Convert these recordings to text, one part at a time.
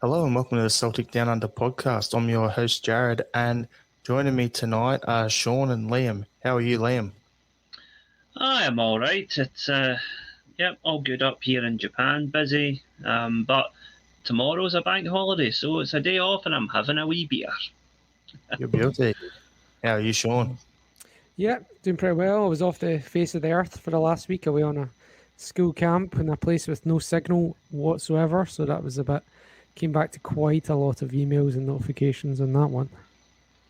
Hello and welcome to the Celtic Down Under podcast. I'm your host, Jarrod, and joining me tonight are Sean and Liam. How are you, Liam? I am all right. It's all good up here in Japan. Busy, but tomorrow's a bank holiday, so it's a day off, and I'm having a wee beer. You're beauty. How are you, Sean? Yeah, doing pretty well. I was off the face of the earth for the last week, away on a school camp in a place with no signal whatsoever. So that was came back to quite a lot of emails and notifications on that one.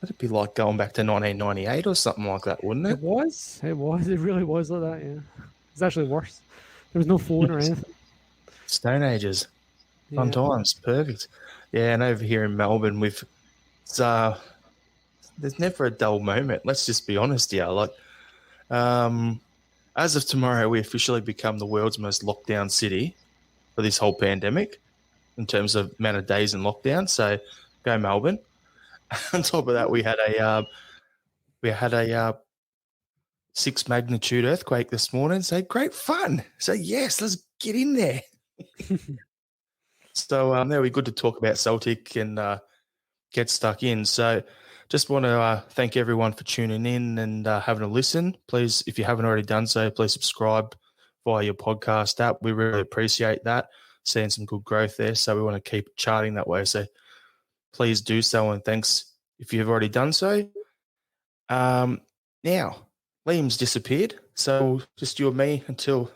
That'd be like going back to 1998 or something like that, wouldn't it? It was. It really was like that, yeah. It's actually worse. There was no phone or anything. Stone Ages. Fun times. Perfect. Yeah, and over here in Melbourne, there's never a dull moment. Let's just be honest here. As of tomorrow, we officially become the world's most locked down city for this whole pandemic in terms of amount of days in lockdown. So go Melbourne. On top of that, we had a 6 magnitude earthquake this morning. So great fun. So yes, let's get in there. So there we good to talk about Celtic and get stuck in. So just want to thank everyone for tuning in and having a listen. Please, if you haven't already done so, please subscribe via your podcast app. We really appreciate that. Seeing some good growth there. So we want to keep charting that way. So please do so. And thanks if you've already done so. Now, Liam's disappeared. So just you and me until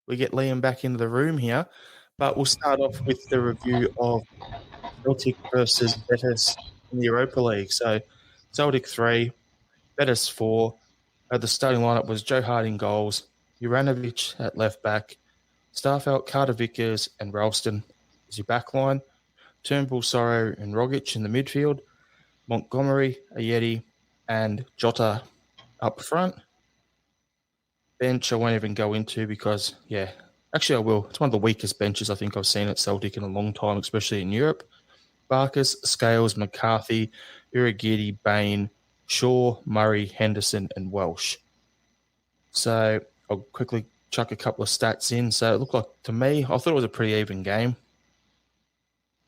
we get Liam back into the room here. But we'll start off with the review of Celtic versus Betis in the Europa League. So Celtic 3, Betis 4. The starting lineup was Joe Hart goals, Juranovic at left back, Starfelt, Carter-Vickers and Ralston as your back line, Turnbull, Sorrow and Rogic in the midfield, Montgomery, Ayeti and Jota up front. Bench I won't even go into because, actually I will. It's one of the weakest benches I think I've seen at Celtic in a long time, especially in Europe. Barkas, Scales, McCarthy, Uragiri, Bain, Shaw, Murray, Henderson and Welsh. So I'll quickly chuck a couple of stats in. So it looked like, to me, I thought it was a pretty even game.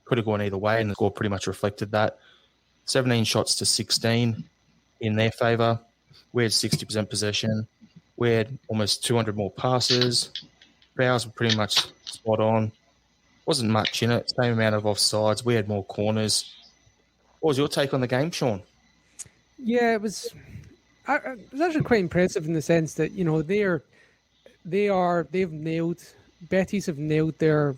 Could have gone either way, and the score pretty much reflected that. 17 shots to 16 in their favour. We had 60% possession. We had almost 200 more passes. Fouls were pretty much spot on. Wasn't much in it. Same amount of offsides. We had more corners. What was your take on the game, Sean? Yeah, it was actually quite impressive in the sense that, you know, Betis have nailed their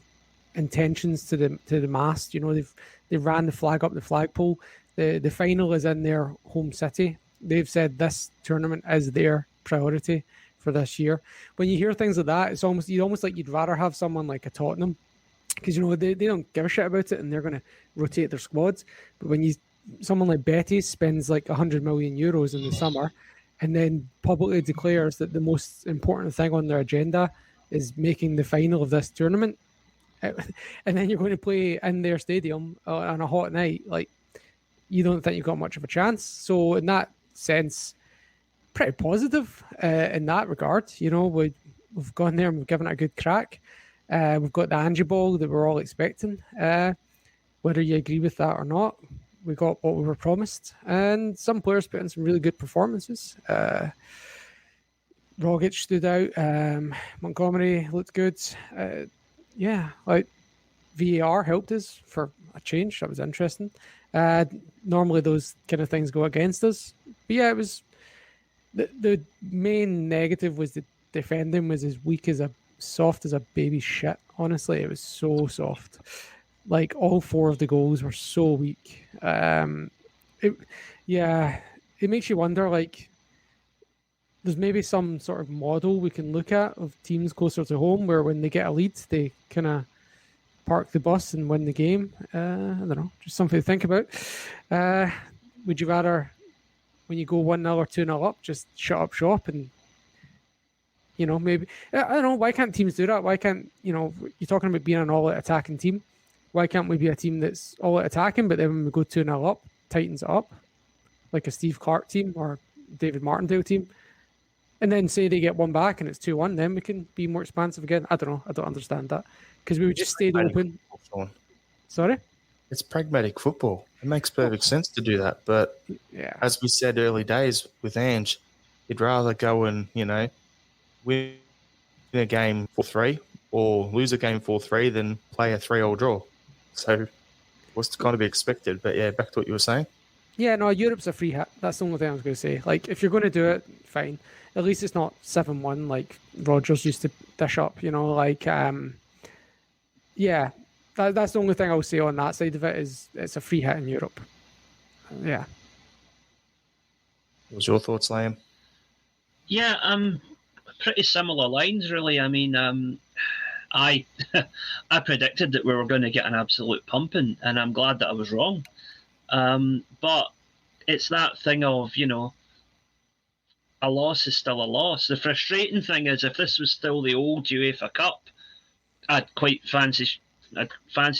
intentions to the mast. You know, they ran the flag up the flagpole. The final is in their home city. They've said this tournament is their priority for this year. When you hear things like that, it's almost like you'd rather have someone like a Tottenham, because, you know, they don't give a shit about it and they're going to rotate their squads. But when someone like Betis spends like 100 million euros in the summer and then publicly declares that the most important thing on their agenda is making the final of this tournament, and then you're going to play in their stadium on a hot night, like, you don't think you've got much of a chance. So in that sense, pretty positive in that regard. You know, we've gone there and we've given it a good crack. We've got the Angie ball that we're all expecting. Whether you agree with that or not, we got what we were promised. And some players put in some really good performances. Rogic stood out. Montgomery looked good. Like VAR helped us for a change. That was interesting. Normally those kind of things go against us. But yeah, it was the main negative was the defending was as weak as soft as a baby shit. Honestly, it was so soft. Like, all 4 of the goals were so weak. It makes you wonder, like, there's maybe some sort of model we can look at of teams closer to home where when they get a lead, they kind of park the bus and win the game. I don't know, just something to think about. Would you rather, when you go 1-0 or 2-0 up, just shut up shop and, you know, maybe, I don't know, why can't teams do that? Why can't, you know, you're talking about being an all-out attacking team. Why can't we be a team that's all-out attacking, but then when we go 2-0 up, tightens it up, like a Steve Clark team or David Martindale team, and then say they get one back and it's 2-1, then we can be more expansive again? I don't know. I don't understand that. Because we would just stayed open. Sorry? it's pragmatic football. It makes perfect sense to do that. But as we said early days with Ange, you'd rather go and, win a game 4-3 or lose a game 4-3 than play a 3-3 draw. So what's to kind of be expected? But yeah, back to what you were saying. Yeah, no, Europe's a free hit. That's the only thing I was going to say. Like, if you're going to do it, fine. At least it's not 7-1 like Rodgers used to dish up, yeah, that's the only thing I'll say on that side of it is it's a free hit in Europe. Yeah. What was your thoughts, Liam? Yeah, pretty similar lines, really. I mean, I I predicted that we were going to get an absolute pumping, and I'm glad that I was wrong. But it's that thing of, a loss is still a loss. The frustrating thing is, if this was still the old UEFA Cup, I'd fancy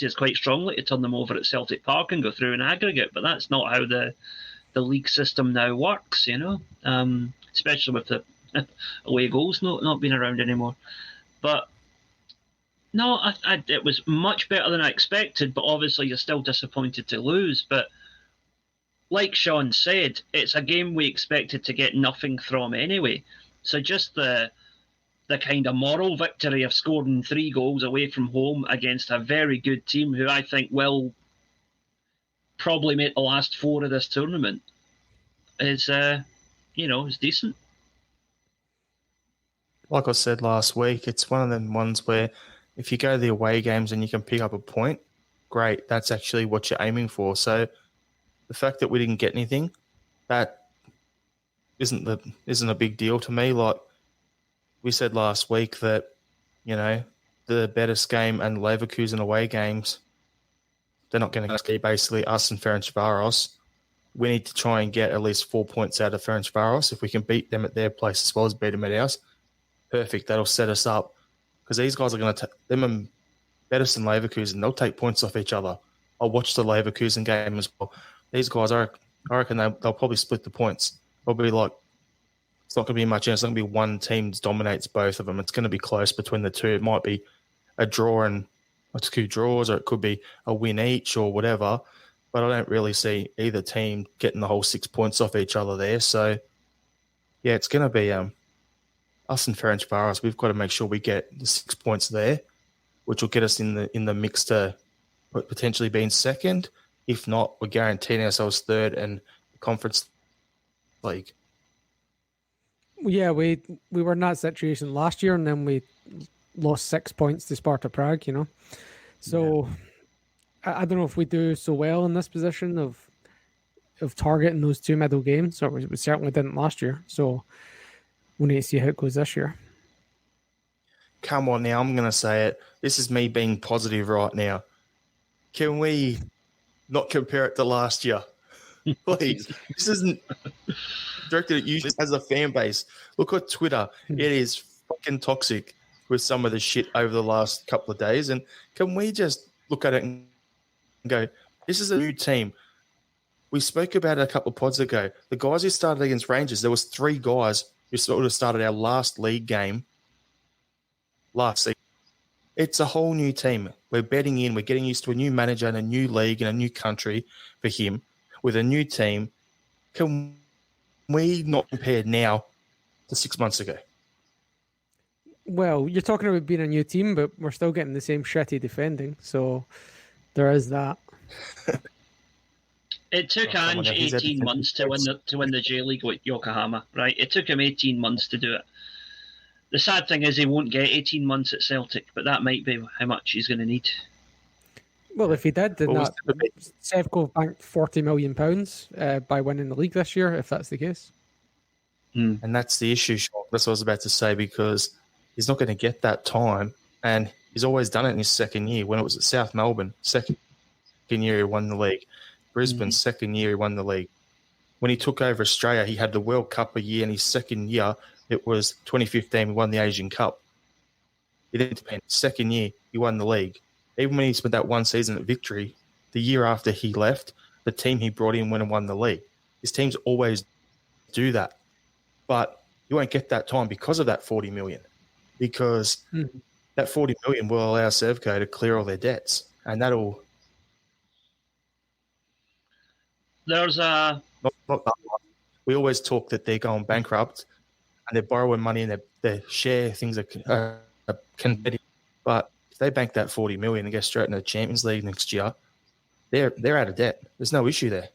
us quite strongly to turn them over at Celtic Park and go through an aggregate. But that's not how the league system now works, especially with the away goals not being around anymore. But no, it was much better than I expected. But obviously, you're still disappointed to lose. But like Sean said, it's a game we expected to get nothing from anyway. So just the kind of moral victory of scoring 3 goals away from home against a very good team who I think will probably make the last 4 of this tournament is, is decent. Like I said last week, it's one of them ones where if you go to the away games and you can pick up a point, great. That's actually what you're aiming for. So the fact that we didn't get anything, that isn't a big deal to me. Like we said last week that, the Betis game and Leverkusen away games, they're not going to be basically us and Ferencvaros. We need to try and get at least 4 points out of Ferencvaros. If we can beat them at their place as well as beat them at ours, perfect. That'll set us up because these guys are going to them and Betis and Leverkusen, they'll take points off each other. I'll watch the Leverkusen game as well. These guys, I reckon they'll probably split the points. Probably it's not going to be much. It's not going to be one team that dominates both of them. It's going to be close between the two. It might be a draw and 2 draws, or it could be a win each or whatever. But I don't really see either team getting the whole 6 points off each other there. So, yeah, it's going to be us and Ferencvaros. We've got to make sure we get the 6 points there, which will get us in the mix to potentially being second. If not, we're guaranteeing ourselves third and Conference League. Yeah, we were in that situation last year, and then we lost 6 points to Sparta Prague, So yeah. I don't know if we do so well in this position of targeting those 2 middle games, or we certainly didn't last year. So we need to see how it goes this year. Come on now, I'm going to say it. This is me being positive right now. Can we not compare it to last year? Please. This isn't directed at you as a fan base. Look at Twitter. It is fucking toxic with some of the shit over the last couple of days. And can we just look at it and go, this is a new team. We spoke about it a couple of pods ago. The guys who started against Rangers, there was 3 guys who sort of started our last league game last season. It's a whole new team. We're betting in. We're getting used to a new manager and a new league and a new country for him with a new team. Can we not compare now to 6 months ago? Well, you're talking about being a new team, but we're still getting the same shitty defending. So there is that. It took Ange 18 months to win the J League with Yokohama, right? It took him 18 months to do it. The sad thing is he won't get 18 months at Celtic, but that might be how much he's going to need. Well, if he did, then Sevco banked £40 million by winning the league this year, if that's the case. And that's the issue, Sean. That's what I was about to say, because he's not going to get that time, and he's always done it in his second year. When it was at South Melbourne, second year he won the league. Brisbane, second year he won the league. When he took over Australia, he had the World Cup a year, and his second year, it was 2015, he won the Asian Cup. He then second year, he won the league. Even when he spent that one season at Victory, the year after he left, the team he brought in went and won the league. His teams always do that. But you won't get that time because of that 40 million. Because that 40 million will allow Sevco to clear all their debts. And that'll there's a... Not that much. We always talk that they're going bankrupt and they're borrowing money and their share things are competitive. But if they bank that 40 million and get straight into the Champions League next year, they're out of debt. There's no issue there.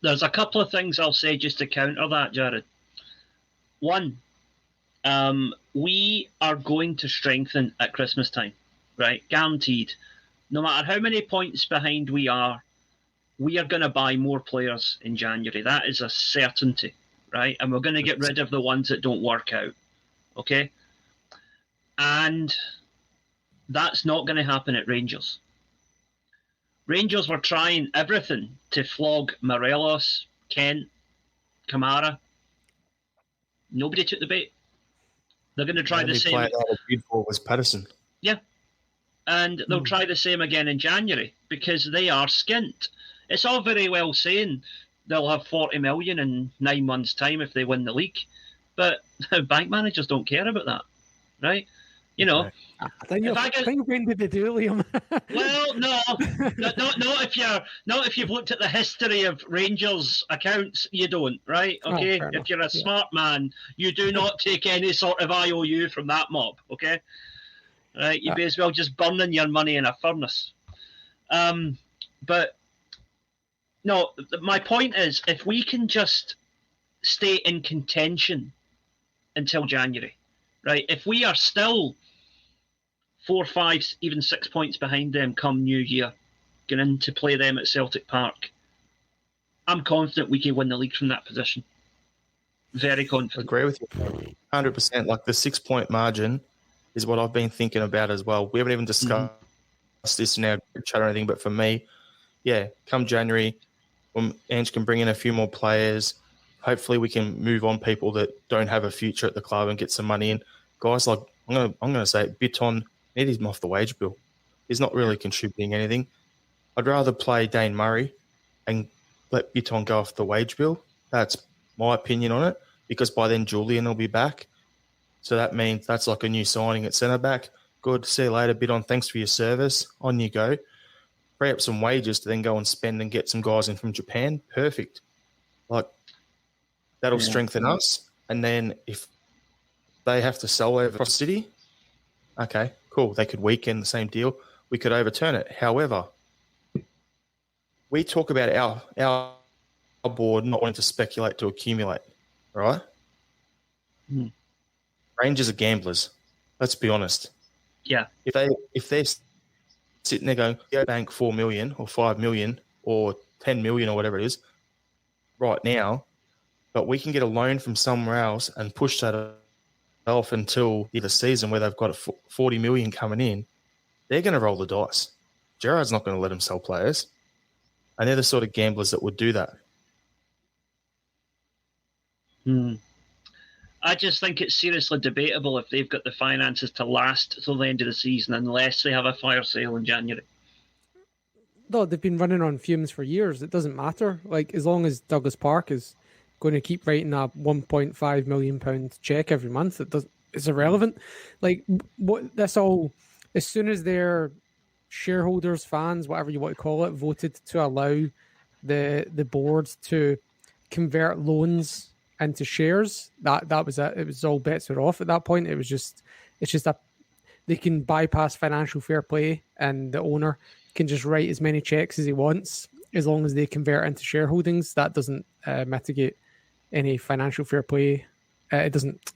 There's a couple of things I'll say just to counter that, Jarrod. One, we are going to strengthen at Christmas time, right? Guaranteed. No matter how many points behind we are going to buy more players in January. That is a certainty, right? And we're going to get rid of the ones that don't work out, okay? And that's not going to happen at Rangers. Rangers were trying everything to flog Morelos, Kent, Kamara. Nobody took the bait. They're going to try the same. Beautiful was Patterson. Yeah. And they'll try the same again in January because they are skint. It's all very well saying they'll have 40 million in 9 months' time if they win the league. But bank managers don't care about that, right? You know, I think when did they do it, Liam? Well, not if you've looked at the history of Rangers accounts, you don't, right? Okay, if you're a smart man, you do not take any sort of IOU from that mob. Okay, right? You may as well just burning your money in a furnace. But no, my point is, if we can just stay in contention until January, right? If we are still 4, 5, even 6 points behind them come New Year, going in to play them at Celtic Park, I'm confident we can win the league from that position. Very confident. I agree with you. 100%. Like the 6-point margin is what I've been thinking about as well. We haven't even discussed this in our group chat or anything, but for me, yeah, come January, when Ange can bring in a few more players, hopefully we can move on people that don't have a future at the club and get some money in. Guys like, I'm gonna say it, Bitton, need him off the wage bill. He's not really contributing anything. I'd rather play Dane Murray and let Bitton go off the wage bill. That's my opinion on it, because by then Julian will be back. So that means that's like a new signing at centre-back. Good, see you later, Bitton. Thanks for your service. On you go. Free up some wages to then go and spend and get some guys in from Japan. Perfect. Like, that'll strengthen us. And then if they have to sell over across the city, okay, cool. They could weaken the same deal. We could overturn it. However, we talk about our board not wanting to speculate to accumulate, right? Rangers are gamblers. Let's be honest. Yeah. If they're sitting there going, go bank 4 million or 5 million or 10 million or whatever it is right now, but we can get a loan from somewhere else and push that off until the season where they've got a 40 million coming in, they're going to roll the dice. Jarrod's not going to let them sell players. And they're the sort of gamblers that would do that. I just think it's seriously debatable if they've got the finances to last till the end of the season unless they have a fire sale in January. No, they've been running on fumes for years. It doesn't matter. Like, as long as Douglas Park is going to keep writing a £1.5 million check every month, it's irrelevant. Like, what that's all. As soon as their shareholders, fans, whatever you want to call it, voted to allow the board to convert loans into shares, that was it. It was all bets were off at that point. It's just they can bypass financial fair play, and the owner can just write as many checks as he wants as long as they convert into shareholdings. That doesn't mitigate any financial fair play. It doesn't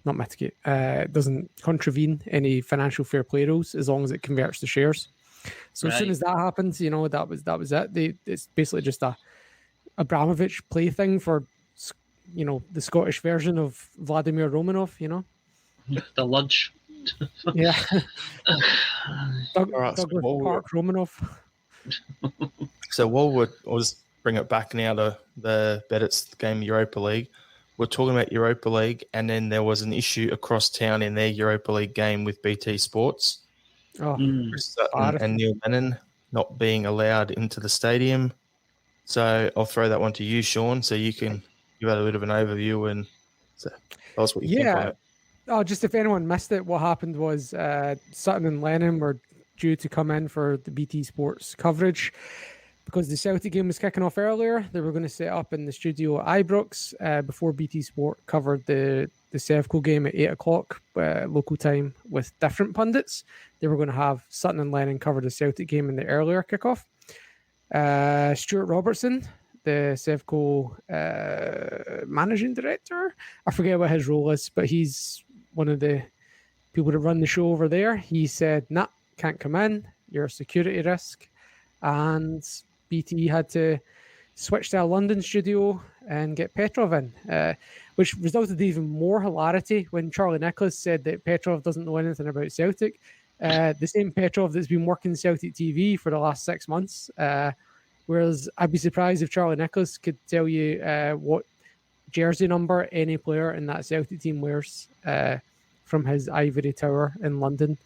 not mitigate. It doesn't contravene any financial fair play rules as long as it converts to shares. So as soon as that happens, that was it. It's basically just a Abramovich plaything for the Scottish version of Vladimir Romanov. The lunch. Yeah. Douglas Park Romanov. So I'll just bring it back now to the Betis game, Europa League. We're talking about Europa League, and then there was an issue across town in their Europa League game with BT Sports. Chris Sutton and Neil Lennon not being allowed into the stadium. So I'll throw that one to you, Sean, so you can give out a bit of an overview and tell us what you think on it. Oh, just if anyone missed it, what happened was Sutton and Lennon were due to come in for the BT Sports coverage. Because the Celtic game was kicking off earlier, they were going to set up in the studio at Ibrox before BT Sport covered the Sevco game at 8 o'clock local time with different pundits. They were going to have Sutton and Lennon cover the Celtic game in the earlier kickoff. Stuart Robertson, the Sevco managing director, I forget what his role is, but he's one of the people that run the show over there. He said, nah, can't come in. You're a security risk. And BT had to switch to a London studio and get Petrov in, which resulted in even more hilarity when Charlie Nicholas said that Petrov doesn't know anything about Celtic. The same Petrov that's been working Celtic TV for the last 6 months. Whereas I'd be surprised if Charlie Nicholas could tell you what jersey number any player in that Celtic team wears from his ivory tower in London.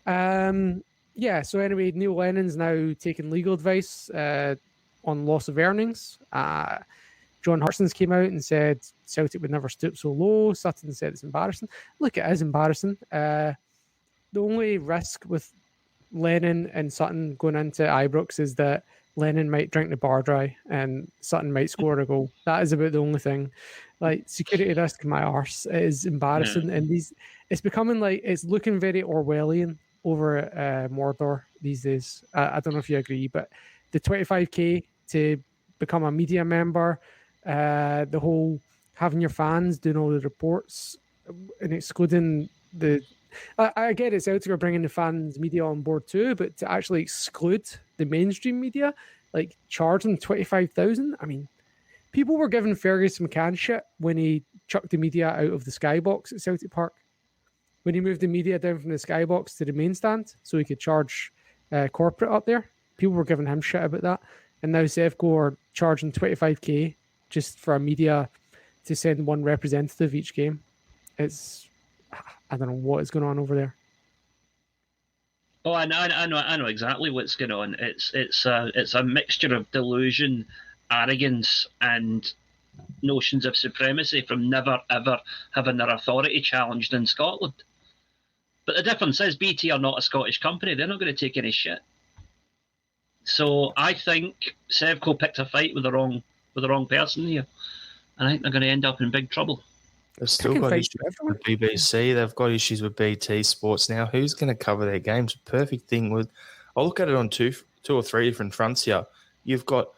So anyway, Neil Lennon's now taking legal advice on loss of earnings. John Hurstons came out and said Celtic would never stoop so low. Sutton said it's embarrassing. Look, it is embarrassing. The only risk with Lennon and Sutton going into Ibrox is that Lennon might drink the bar dry and Sutton might score a goal. That is about the only thing. Like, security risk in my arse. It is embarrassing. Yeah. And it's becoming like, it's looking very Orwellian over at Mordor these days. I don't know if you agree, but the 25k to become a media member, the whole having your fans doing all the reports and excluding the... I get it, Celtic are bringing the fans media on board too, but to actually exclude the mainstream media, like charge them 25,000. I mean, people were giving Fergus McCann shit when he chucked the media out of the skybox at Celtic Park. When he moved the media down from the skybox to the main stand so he could charge corporate up there, people were giving him shit about that. And now Sevco are charging 25k just for a media to send one representative each game. I don't know what is going on over there. Oh, I know exactly what's going on. It's a mixture of delusion, arrogance, and notions of supremacy from never ever having their authority challenged in Scotland. But the difference is BT are not a Scottish company. They're not going to take any shit. So I think Sevco picked a fight with the wrong person here. I think they're going to end up in big trouble. They've still got issues with BBC. They've got issues with BT Sports now. Who's going to cover their games? Perfect thing with... I'll look at it on two or three different fronts here. You've got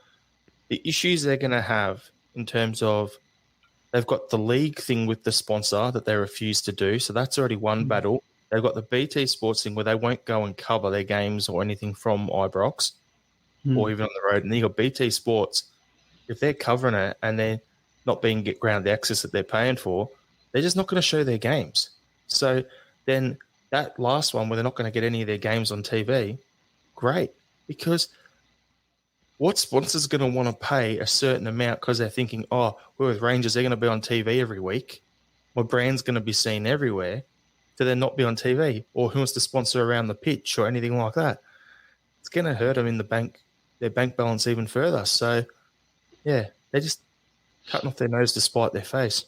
the issues they're going to have in terms of they've got the league thing with the sponsor that they refuse to do. So that's already one battle. They've got the BT Sports thing where they won't go and cover their games or anything from Ibrox or even on the road. And then you've got BT Sports. If they're covering it and they're not being get ground access that they're paying for, they're just not going to show their games. So then that last one where they're not going to get any of their games on TV, great. Because what sponsor's going to want to pay a certain amount because they're thinking, oh, we're with Rangers, they're going to be on TV every week. My brand's going to be seen everywhere. Do they not be on TV? Or who wants to sponsor around the pitch or anything like that? It's going to hurt them in their bank balance even further. So, yeah, they're just cutting off their nose to spite their face.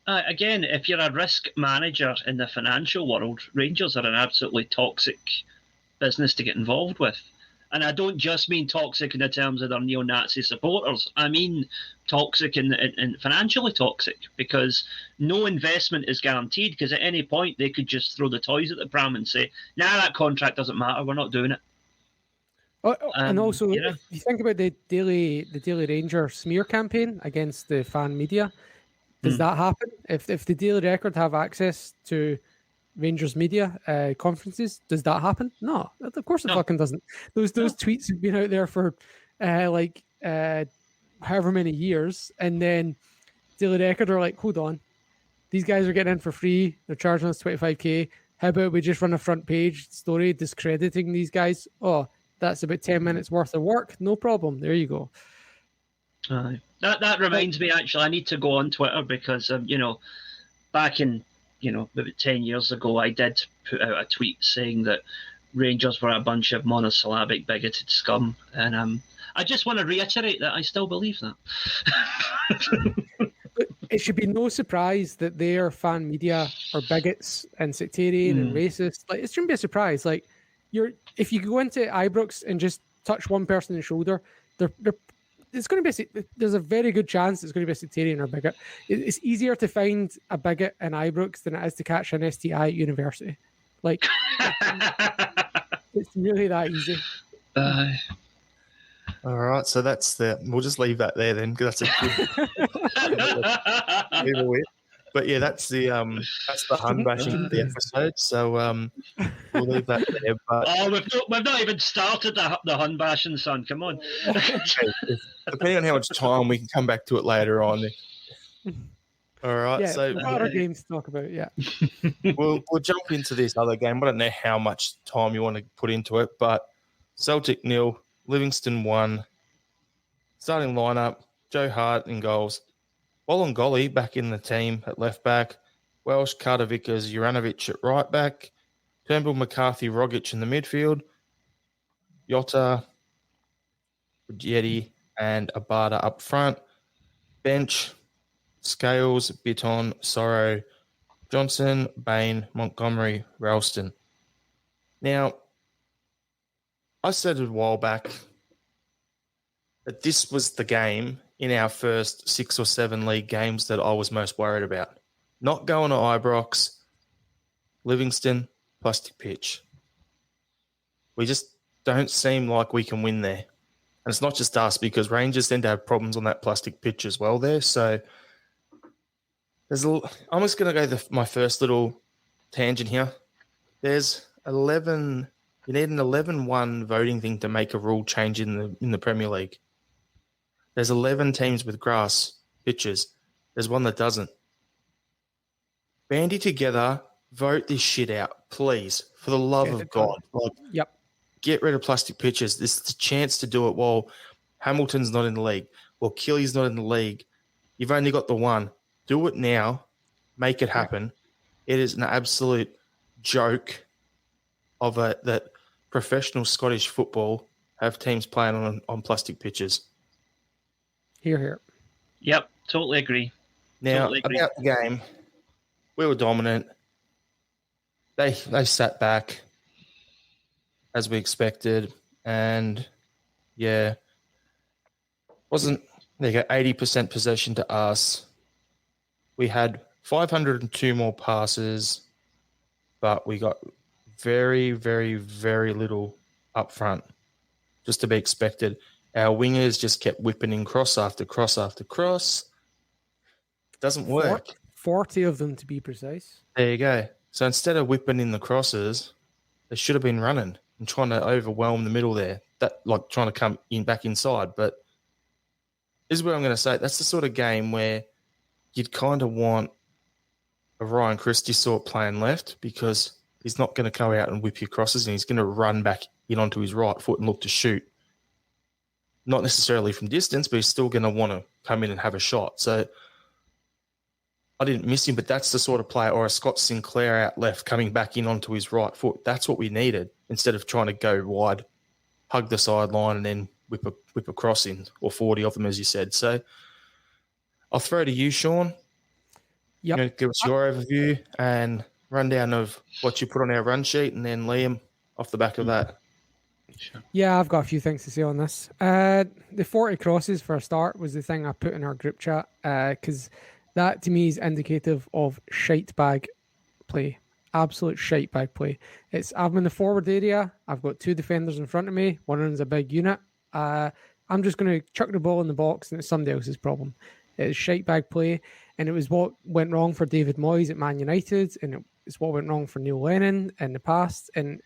Again, if you're a risk manager in the financial world, Rangers are an absolutely toxic business to get involved with. And I don't just mean toxic in the terms of their neo-Nazi supporters. I mean toxic and financially toxic, because no investment is guaranteed, because at any point they could just throw the toys at the pram and say, nah, that contract doesn't matter, we're not doing it. And also, if you think about the Daily Ranger smear campaign against the fan media, does that happen? If the Daily Record have access to Rangers media conferences, does that happen? No, of course it fucking doesn't. Those tweets have been out there for however many years, and then Daily Record are like, hold on, these guys are getting in for free, they're charging us 25k, how about we just run a front page story discrediting these guys? Oh, that's about 10 minutes worth of work, no problem, there you go. That reminds me, actually, I need to go on Twitter because back in maybe 10 years ago, I did put out a tweet saying that Rangers were a bunch of monosyllabic, bigoted scum. And I just want to reiterate that I still believe that. It should be no surprise that their fan media are bigots and sectarian and racist. Like, it shouldn't be a surprise. Like, if you go into Ibrox and just touch one person in the shoulder, it's going to be there's a very good chance it's going to be a sectarian or bigot. It's easier to find a bigot in Ibrox than it is to catch an STI at university. Like, it's really that easy. All right, so we'll just leave that there then, because that's a good. But yeah, that's the Hun bashing of the episode. So we'll leave that there. But we've not even started the Hun bashing, son. Come on. Depending on how much time, we can come back to it later on. All right. Yeah, so other games to talk about. Yeah. We'll jump into this other game. I don't know how much time you want to put into it, but Celtic 0, Livingston 1. Starting lineup: Joe Hart in goals. Bolingoli back in the team at left back. Welsh, Carter Vickers, Juranovic at right back. Turnbull, McCarthy, Rogic in the midfield. Jota, Budjetti, and Abada up front. Bench: Scales, Bitton, Sorrow, Johnson, Bain, Montgomery, Ralston. Now, I said a while back that this was the game in our first 6 or 7 league games that I was most worried about. Not going to Ibrox, Livingston, plastic pitch. We just don't seem like we can win there. And it's not just us, because Rangers tend to have problems on that plastic pitch as well there. So I'm just going to go my first little tangent here. There's 11. You need an 11-1 voting thing to make a rule change in the Premier League. There's 11 teams with grass pitches. There's one that doesn't. Bandy together, vote this shit out, please, for the love of God. Yep. Get rid of plastic pitches. This is the chance to do it while Hamilton's not in the league, or Killy's not in the league. You've only got the one. Do it now. Make it happen. It is an absolute joke that professional Scottish football have teams playing on plastic pitches. Here. Yep, totally agree. Now, about the game, we were dominant. They sat back as we expected, and they got 80% possession to us. We had 502 more passes, but we got very, very, very little up front, just to be expected. Our wingers just kept whipping in cross after cross after cross. It doesn't work. 40 of them, to be precise. There you go. So instead of whipping in the crosses, they should have been running and trying to overwhelm the middle there. Trying to come back inside. But this is what I'm going to say. That's the sort of game where you'd kind of want a Ryan Christie sort playing left, because he's not going to go out and whip your crosses, and he's going to run back in onto his right foot and look to shoot. Not necessarily from distance, but he's still going to want to come in and have a shot. So I didn't miss him, but that's the sort of player, or a Scott Sinclair out left coming back in onto his right foot. That's what we needed, instead of trying to go wide, hug the sideline, and then whip a cross in, or 40 of them, as you said. So I'll throw to you, Sean. Yep. Give us your overview and rundown of what you put on our run sheet, and then Liam off the back of that. Sure. Yeah, I've got a few things to say on this. The 40 crosses for a start was the thing I put in our group chat, because that to me is indicative of shite bag play. Absolute shite bag play. I'm in the forward area. I've got 2 defenders in front of me. One of them's a big unit. I'm just going to chuck the ball in the box, and it's somebody else's problem. It's shite bag play, and it was what went wrong for David Moyes at Man United, and it's what went wrong for Neil Lennon in the past. And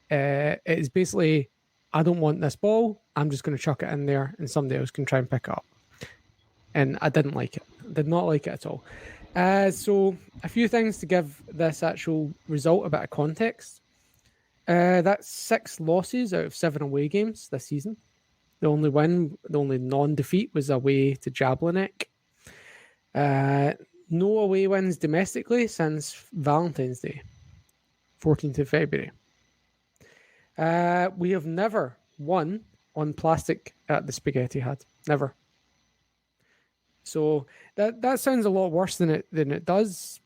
it's basically, I don't want this ball. I'm just going to chuck it in there, and somebody else can try and pick it up. And I didn't like it. Did not like it at all. So a few things to give this actual result a bit of context. That's 6 losses out of 7 away games this season. The only non-defeat was away to Jablonec. No away wins domestically since Valentine's Day, 14th of February. We have never won on plastic at the Spaghetti Hut. Never. So that sounds a lot worse than it does,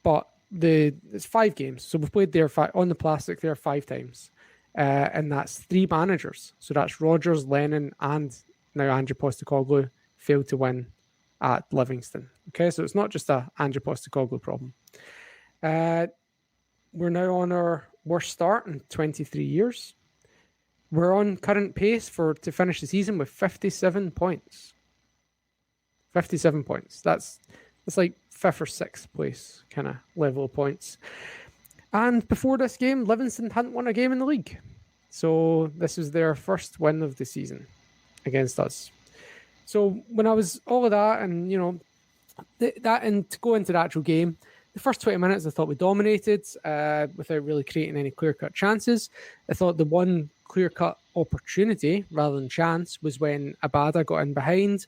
but it's 5 games. So we've played there on the plastic there 5 times. and that's 3 managers. So that's Rodgers, Lennon, and now Andrew Postecoglou failed to win at Livingston. Okay, so it's not just a Andrew Postecoglou problem. We're now on our worst start in 23 years. We're on current pace to finish the season with 57 points. 57 points. That's like 5th or 6th place kind of level of points. And before this game, Livingston hadn't won a game in the league. So this was their first win of the season against us. So when I was all of that and, and to go into the actual game, the first 20 minutes I thought we dominated without really creating any clear-cut chances. I thought the one clear-cut opportunity rather than chance was when Abada got in behind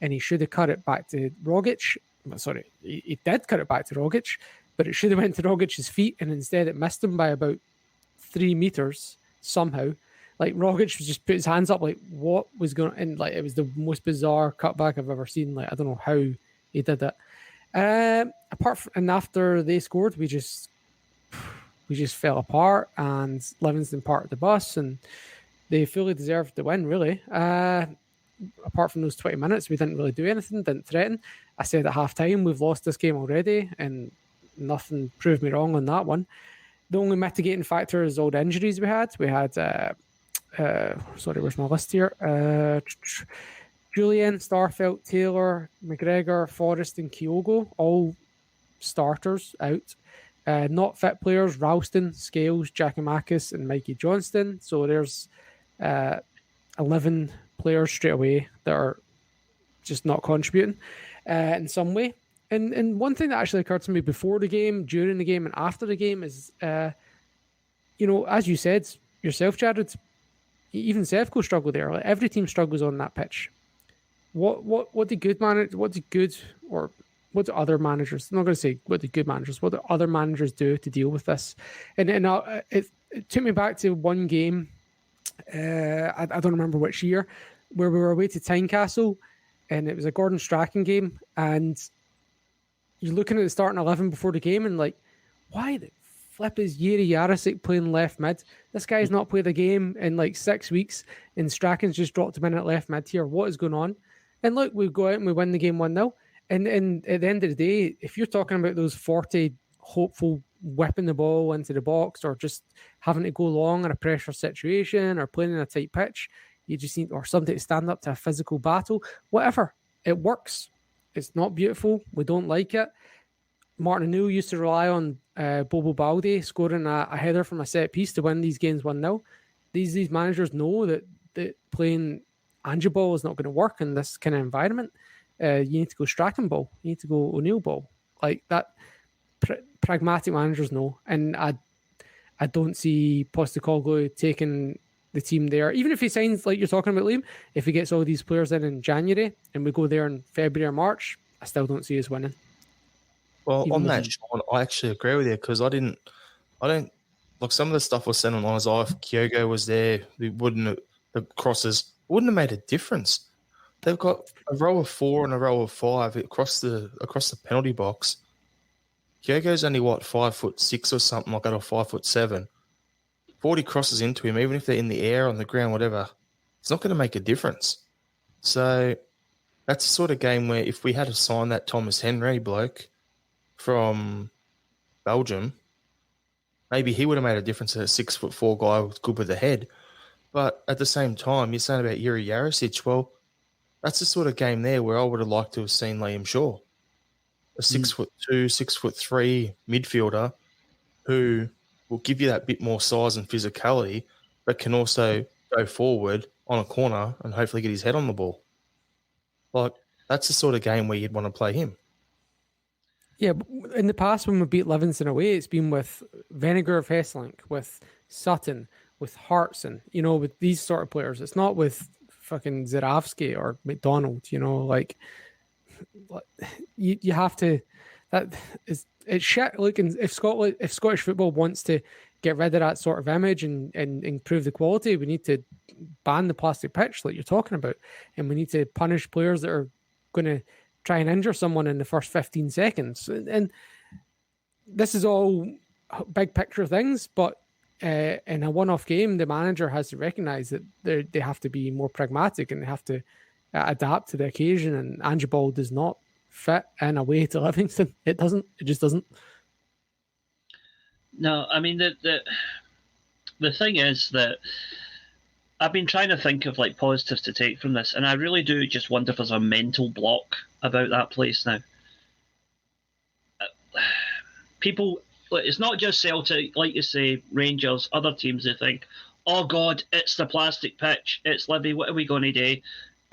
and he should have cut it back to Rogic. Sorry, he did cut it back to Rogic, but it should have went to Rogic's feet and instead it missed him by about 3 meters somehow. Like Rogic was just put his hands up like what was going on, and like it was the most bizarre cutback I've ever seen. Like I don't know how he did it. And after they scored, we just fell apart, and Livingston parked the bus, and they fully deserved the win, really. Apart from those 20 minutes, we didn't really do anything, didn't threaten. I said at half-time, we've lost this game already, and nothing proved me wrong on that one. The only mitigating factor is all the injuries we had. We had, where's my list here? Julian, Starfelt, Taylor, McGregor, Forrest, and Kyogo, all starters out. Not fit players, Ralston, Scales, Giacomakis, and Mikey Johnston. So there's 11 players straight away that are just not contributing in some way. And one thing that actually occurred to me before the game, during the game, and after the game is, as you said yourself, Jarrod, even Sevco struggled there. Like every team struggles on that pitch. What do other managers? I'm not going to say what do good managers. What do other managers do to deal with this? And it took me back to one game. I don't remember which year, where we were away to Tynecastle, and it was a Gordon Strachan game. And you're looking at the starting 11 before the game, and like, why the flip is Jiri Jarosik playing left mid? This guy's not played a game in like 6 weeks, and Strachan's just dropped him in at left mid here. What is going on? And look, we go out and we win the game 1-0. And at the end of the day, if you're talking about those 40 hopeful whipping the ball into the box or just having to go long in a pressure situation or playing in a tight pitch, you just need or somebody to stand up to a physical battle, whatever. It works. It's not beautiful. We don't like it. Martin O'Neill used to rely on Bobo Balde scoring a header from a set piece to win these games 1-0. These managers know that playing Ange ball is not going to work in this kind of environment. You need to go Strachan ball. You need to go O'Neill ball. Like that, pragmatic managers know. And I don't see Postecoglou taking the team there. Even if he signs, like you're talking about, Liam, if he gets all these players in January and we go there in February or March, I still don't see us winning. Well, even on that, Sean, I actually agree with you because I don't like some of the stuff was said online as if Kyogo was there, the crosses wouldn't have made a difference. They've got a row of 4 and a row of 5 across the penalty box. Kyogo's only 5'6" or something like that, or 5'7". 40 crosses into him, even if they're in the air, on the ground, whatever, it's not going to make a difference. So that's the sort of game where if we had to sign that Thomas Henry bloke from Belgium, maybe he would have made a difference as a 6'4" guy with good with the head. But at the same time, you're saying about Jiri Jarosik, well, that's the sort of game there where I would have liked to have seen Liam Shaw, a 6'2", 6'3" midfielder who will give you that bit more size and physicality, but can also go forward on a corner and hopefully get his head on the ball. Like, that's the sort of game where you'd want to play him. Yeah, in the past when we beat Livingston away, it's been with Venegar of Hesselink, with Sutton, with Hartson, with these sort of players. It's not with fucking Ziravsky or McDonald, like you have to. It's shit. Look, if Scottish football wants to get rid of that sort of image and improve the quality, we need to ban the plastic pitch like you're talking about, and we need to punish players that are going to try and injure someone in the first 15 seconds. And this is all big picture things, but in a one-off game, the manager has to recognise that they have to be more pragmatic and they have to adapt to the occasion. And Ange Ball does not fit in a way to Livingston. It doesn't. It just doesn't. No, I mean the thing is that I've been trying to think of like positives to take from this, and I really do just wonder if there's a mental block about that place now. People, it's not just Celtic, like you say, Rangers, other teams. They think, "Oh God, it's the plastic pitch. It's Livy. What are we going to do?"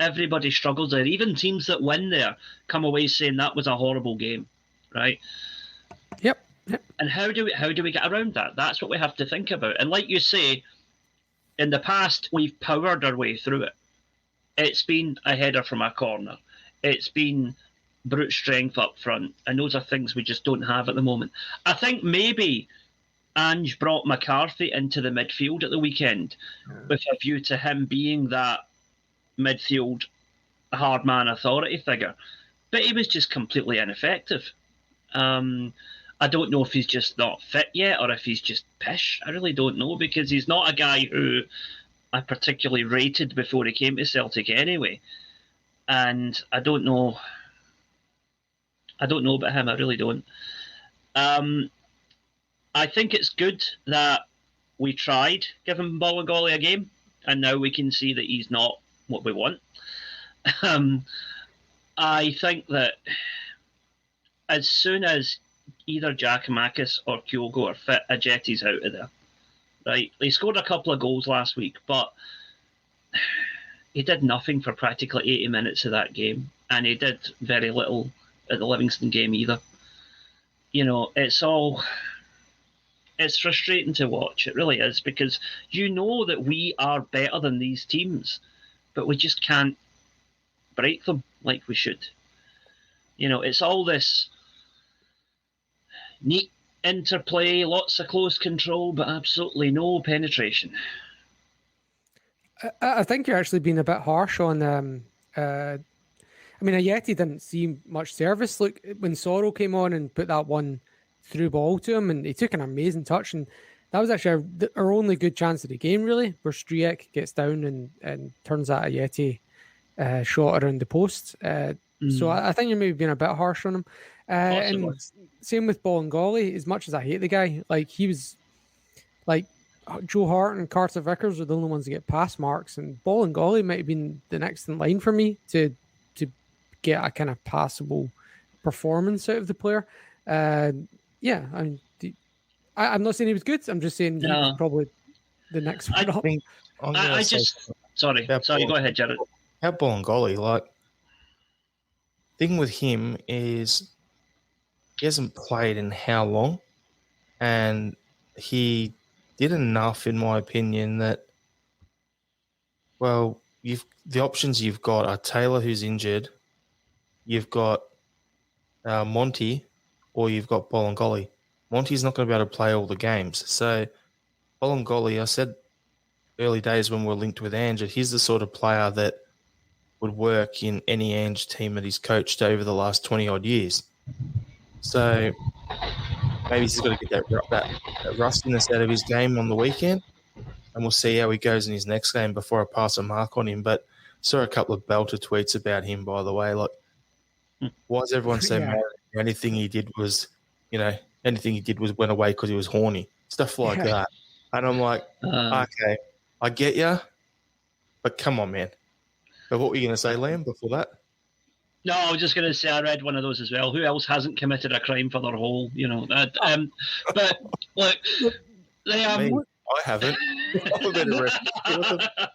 Everybody struggles there. Even teams that win there come away saying that was a horrible game, right? Yep. And how do we get around that? That's what we have to think about. And like you say, in the past, we've powered our way through it. It's been a header from a corner. It's been brute strength up front. And those are things we just don't have at the moment. I think maybe Ange brought McCarthy into the midfield at the weekend with a view to him being that midfield hard man authority figure. But he was just completely ineffective. I don't know if he's just not fit yet or if he's just pish. I really don't know, because he's not a guy who I particularly rated before he came to Celtic anyway. And I don't know about him. I really don't. I think it's good that we tried giving Bolingoli a game, and now we can see that he's not what we want. I think that as soon as either Giakoumakis or Kyogo are fit, Ajeti's out of there. Right? He scored a couple of goals last week, but he did nothing for practically 80 minutes of that game, and he did very little at the Livingston game either. You know, it's frustrating to watch. It really is, because you know that we are better than these teams, but we just can't break them like we should. You know, it's all this neat interplay, lots of close control, but absolutely no penetration. I think you're actually being a bit harsh on. I mean, Ajeti didn't see much service. Look, when Sorrell came on and put that one through ball to him, and he took an amazing touch, and that was actually our only good chance of the game, really, where Strijek gets down and turns that Ajeti shot around the post. So I think you're maybe being a bit harsh on him. And same with Bolingoli. As much as I hate the guy, like he was, like Joe Hart and Carter Vickers were the only ones to get pass marks, and Bolingoli might have been the next in line for me to get a kind of passable performance out of the player. Yeah, I mean, I'm not saying he was good. I'm just saying he was probably the next one up. Sorry, go ahead, Jarrod. How Bolingoli, like, thing with him is he hasn't played in how long, and he did enough, in my opinion, that, well, the options you've got are Taylor, who's injured, you've got Monty, or you've got Bolingoli. Monty's not going to be able to play all the games. So Bolingoli, I said early days when we were linked with Ange, he's the sort of player that would work in any Ange team that he's coached over the last 20-odd years. So maybe he's got to get that rustiness out of his game on the weekend, and we'll see how he goes in his next game before I pass a mark on him. But saw a couple of belter tweets about him, by the way. Like, why is everyone so mad? Anything he did was went away because he was horny. Stuff like that. And I'm like, okay, I get you, but come on, man. But what were you going to say, Liam, before that? No, I was just going to say I read one of those as well. Who else hasn't committed a crime for their whole, but look, Me, I haven't. What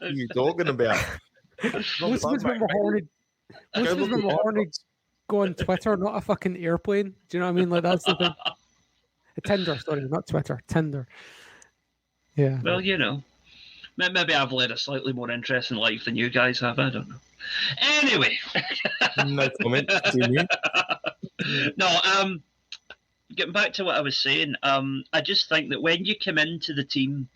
are you talking about? Most of when we're horny, go on Twitter, not a fucking airplane. Do you know what I mean? Like, that's the thing. Tinder, sorry, not Twitter. Tinder. Yeah. Well, maybe I've led a slightly more interesting life than you guys have. I don't know. Anyway. No comment. Continue. No, getting back to what I was saying, I just think that when you come into the team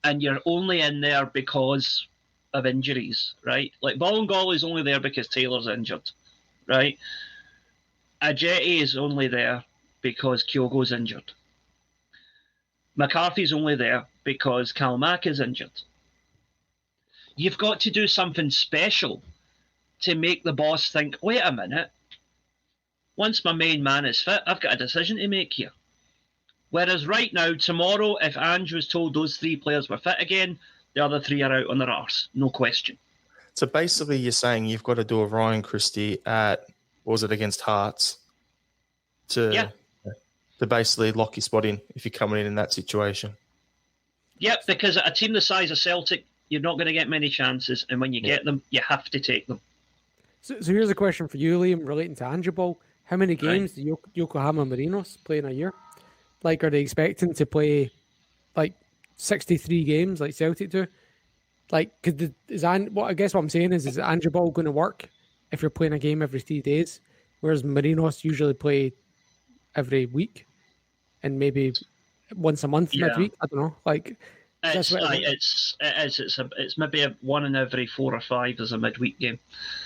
and you're only in there because of injuries, right? Like, Bolingoli is only there because Taylor's injured, right? Ajeti is only there because Kyogo's injured. McCarthy's only there because Kalmak is injured. You've got to do something special to make the boss think, wait a minute, once my main man is fit, I've got a decision to make here. Whereas right now, tomorrow, if Ange was told those 3 players were fit again, the other 3 are out on their arse, no question. So basically you're saying you've got to do a Ryan Christie at, what was it, against Hearts to basically lock your spot in if you're coming in that situation. Yep, because a team the size of Celtic, you're not going to get many chances, and when you get them, you have to take them. So here's a question for you, Liam, relating to Ange Ball. How many games do Yokohama Marinos play in a year? Like, are they expecting to play like 63 games like Celtic do? Like, I guess what I'm saying is Ange Ball going to work if you're playing a game every 3 days, whereas Marinos usually play every week and maybe once a month midweek. I don't know. Like, it's maybe one in every 4 or 5 is a midweek game.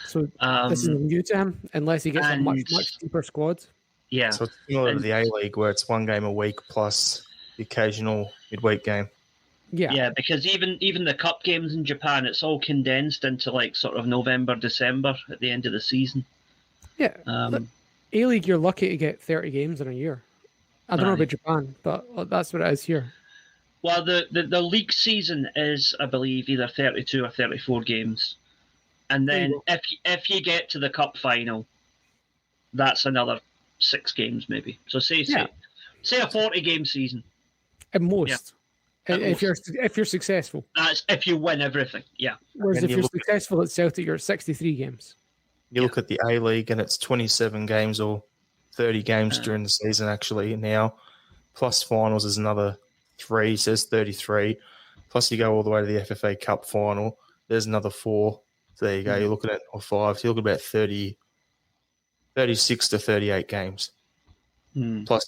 So this is new to him unless he gets a much deeper squad. Yeah. So it's similar to the A-League where it's 1 game a week plus the occasional midweek game. Yeah, because even the cup games in Japan, it's all condensed into like sort of November, December at the end of the season. Yeah. A-League, you're lucky to get 30 games in a year. I don't know about Japan, but that's what it is here. Well, the league season is, I believe, either 32 or 34 games. And then if you get to the cup final, that's another 6 games maybe. So say a 40-game season. At most. Yeah. If you're successful. That's if you win everything, yeah. Whereas if you're successful at Celtic, you're at 63 games. You look at the A-League and it's 27 games or 30 games during the season actually now. Plus finals is another 3, says 33. Plus you go all the way to the FFA Cup final. There's another 4. So there you go. You're looking at, or 5. So you're looking at about 36 to 38 games. Plus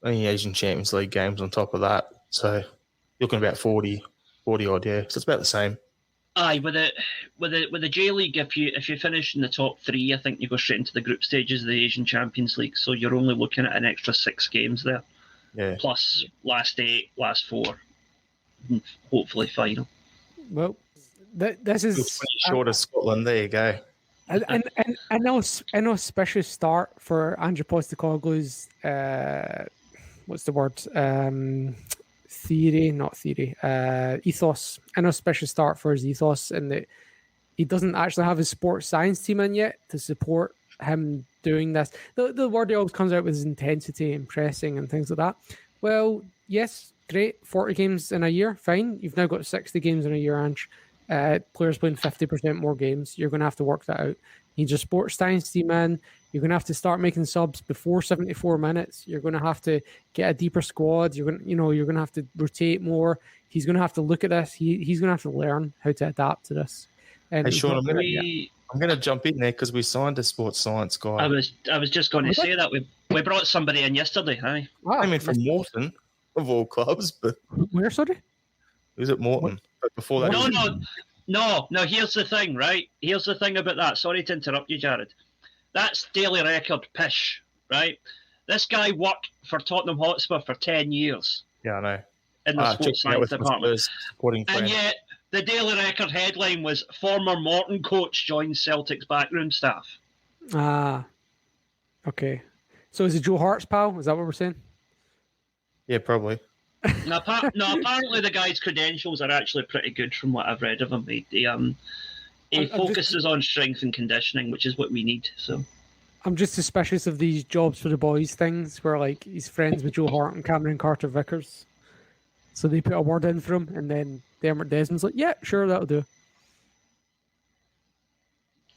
any Asian Champions League games on top of that. So you're looking at about 40 odd, yeah. So it's about the same. Aye, with the J League, if you finish in the top 3, I think you go straight into the group stages of the Asian Champions League. So you're only looking at an extra 6 games there. Yeah. Plus last 8, last 4, and hopefully final. Well, this is pretty short of Scotland. There you go. And an auspicious start for Ange Postecoglou's what's the word? Ethos. An auspicious start for his ethos, in that he doesn't actually have his sports science team in yet to support him doing this. The word he always comes out with is intensity and pressing and things like that. Well, yes, great. 40 games in a year, fine. You've now got 60 games in a year, Ange. Players playing 50% more games. You're going to have to work that out. You need your sports science team in. You're going to have to start making subs before 74 minutes. You're going to have to get a deeper squad. You're going to have to rotate more. He's going to have to look at this. He's going to have to learn how to adapt to this. And hey, Sean, I'm going to jump in there because we signed a sports science guy. I was just going to say that we brought somebody in yesterday. Hi. Wow, I mean, from Morton, of all clubs, but where? Sorry, he was at Morton. But before that, No. Here's the thing, right? Here's the thing about that. Sorry to interrupt you, Jarrod. That's Daily Record pish, right? This guy worked for Tottenham Hotspur for 10 years. Yeah, I know. In the sports science department. And yet, the Daily Record headline was former Morton coach joins Celtic's backroom staff. Okay. So is it Joe Hart's pal? Is that what we're saying? Yeah, probably. No, apparently the guy's credentials are actually pretty good from what I've read of him. He focuses on strength and conditioning, which is what we need. So I'm just suspicious of these jobs for the boys things where like he's friends with Joe Hart and Cameron Carter-Vickers. So they put a word in for him and then Dermot Desmond's like, yeah, sure, that'll do.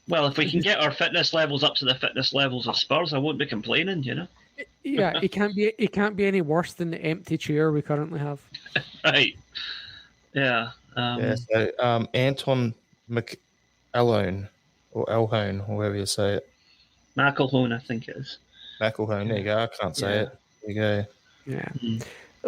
Well, if we can get our fitness levels up to the fitness levels of Spurs, I won't be complaining, you know. Yeah, it can't be any worse than the empty chair we currently have. Right. Yeah. So Anton McElhone or Elhone, however you say it. McElhone, I think it is. McElhone, there you go. I can't say it. There you go. Yeah.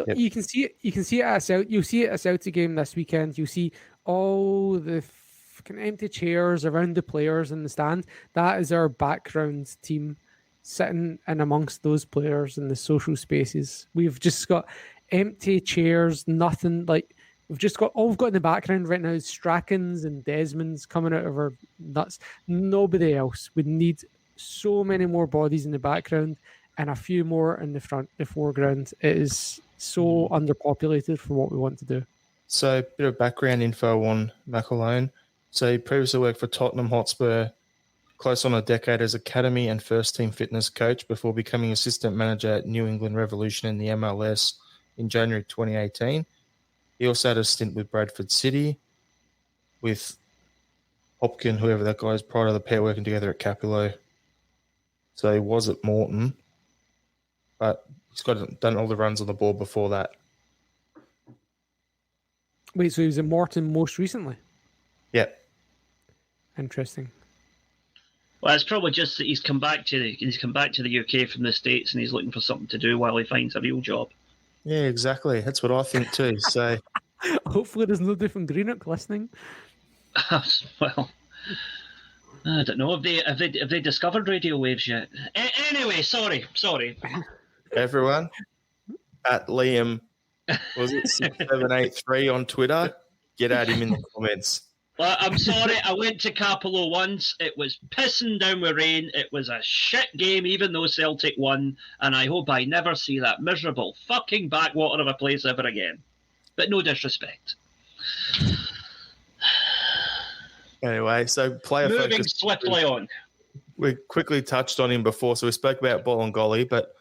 Yep. You can see it. You can see it at you'll see it at Celtic game this weekend. You'll see all the fucking empty chairs around the players in the stand. That is our background team sitting in amongst those players in the social spaces. We've just got empty chairs, nothing. Like, we've got in the background right now is Strackens and Desmonds coming out of our nuts. Nobody else. We need so many more bodies in the background and a few more in the foreground. It is so underpopulated for what we want to do. So, a bit of background info on McAlone. So, he previously worked for Tottenham Hotspur, close on a decade as academy and first-team fitness coach before becoming assistant manager at New England Revolution in the MLS in January 2018. He also had a stint with Bradford City, with Hopkin, whoever that guy is, prior to the pair working together at Capillo. So he was at Morton, but he's done all the runs on the board before that. Wait, so he was at Morton most recently? Yep. Interesting. Well, it's probably just that he's come back to the UK from the States and he's looking for something to do while he finds a real job. Yeah, exactly. That's what I think too. So hopefully there's no different Greenock listening. Well, I don't know. Have they discovered radio waves yet? Anyway, sorry. Everyone, at Liam, was it 6783 on Twitter? Get at him in the comments. Well, I'm sorry. I went to Capello once. It was pissing down with rain. It was a shit game, even though Celtic won. And I hope I never see that miserable fucking backwater of a place ever again. But no disrespect. Anyway, so player moving focus. Swiftly on. We quickly touched on him before, so we spoke about Bolingoli, but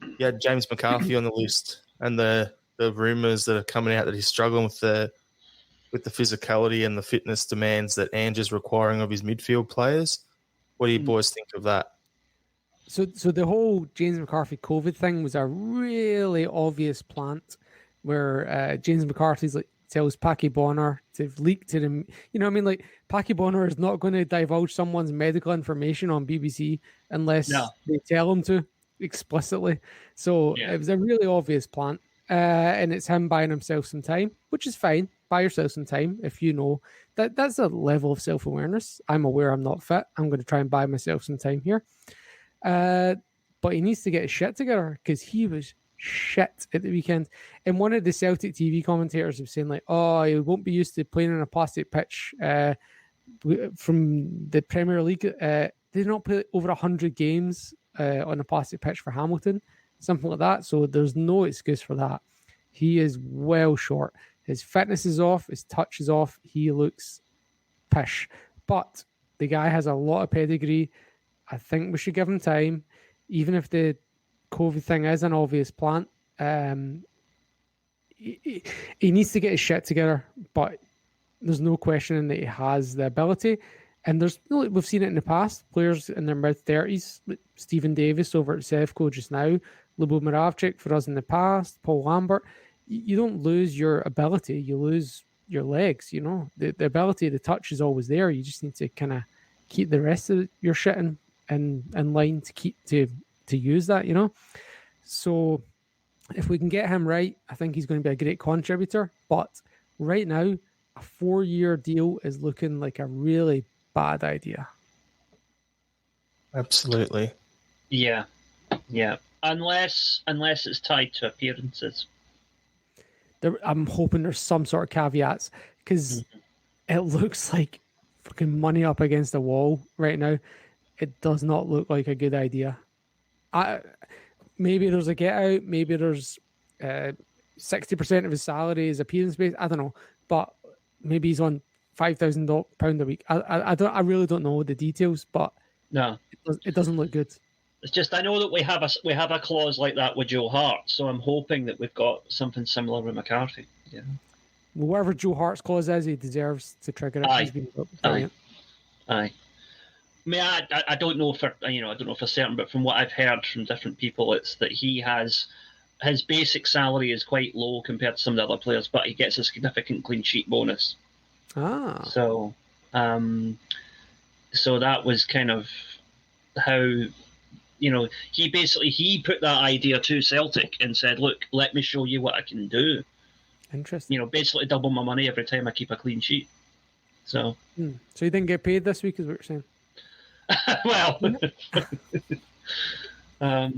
you had James McCarthy on the list, and the rumours that are coming out that he's struggling with the physicality and the fitness demands that Ange is requiring of his midfield players. What do you boys think of that? So the whole James McCarthy COVID thing was a really obvious plant where James McCarthy's like tells Paki Bonner to leak to them. You know what I mean? Like, Paki Bonner is not going to divulge someone's medical information on BBC unless they tell him to explicitly. So it was a really obvious plant. And it's him buying himself some time, which is fine. Buy yourself some time if you know that's a level of self-awareness. I'm aware I'm not fit. I'm going to try and buy myself some time here. But he needs to get his shit together because he was shit at the weekend. And one of the Celtic TV commentators was saying like, oh, he won't be used to playing on a plastic pitch from the Premier League. They did not play over 100 games on a plastic pitch for Hamilton, something like that. So there's no excuse for that. He is well short. His fitness is off. His touch is off. He looks pish. But the guy has a lot of pedigree. I think we should give him time. Even if the COVID thing is an obvious plant, he needs to get his shit together. But there's no questioning that he has the ability. And we've seen it in the past. Players in their mid-30s, like Stephen Davis over at Sevco just now, Lubo Moravcik for us in the past, Paul Lambert. You don't lose your ability, you lose your legs, you know. The ability, the touch is always there. You just need to kind of keep the rest of your shit in line to keep to use that, you know. So if we can get him right, I think he's going to be a great contributor. But right now, a 4-year deal is looking like a really bad idea. Absolutely. Yeah. Unless it's tied to appearances. I'm hoping there's some sort of caveats because it looks like fucking money up against the wall right now. It does not look like a good idea. Maybe there's a get out. Maybe there's 60% of his salary is appearance based. I don't know, but maybe he's on £5,000 a week. I really don't know the details, but no, it doesn't look good. It's just I know that we have a clause like that with Joe Hart, so I'm hoping that we've got something similar with McCarthy. Yeah. Well, whatever Joe Hart's clause is, he deserves to trigger it. Aye. He's been Aye. I mean, I don't know for certain, but from what I've heard from different people, it's that his basic salary is quite low compared to some of the other players, but he gets a significant clean sheet bonus. So that was kind of how, he put that idea to Celtic and said, look, let me show you what I can do. Interesting. Basically double my money every time I keep a clean sheet. So So you didn't get paid this week, is what you're saying? Well,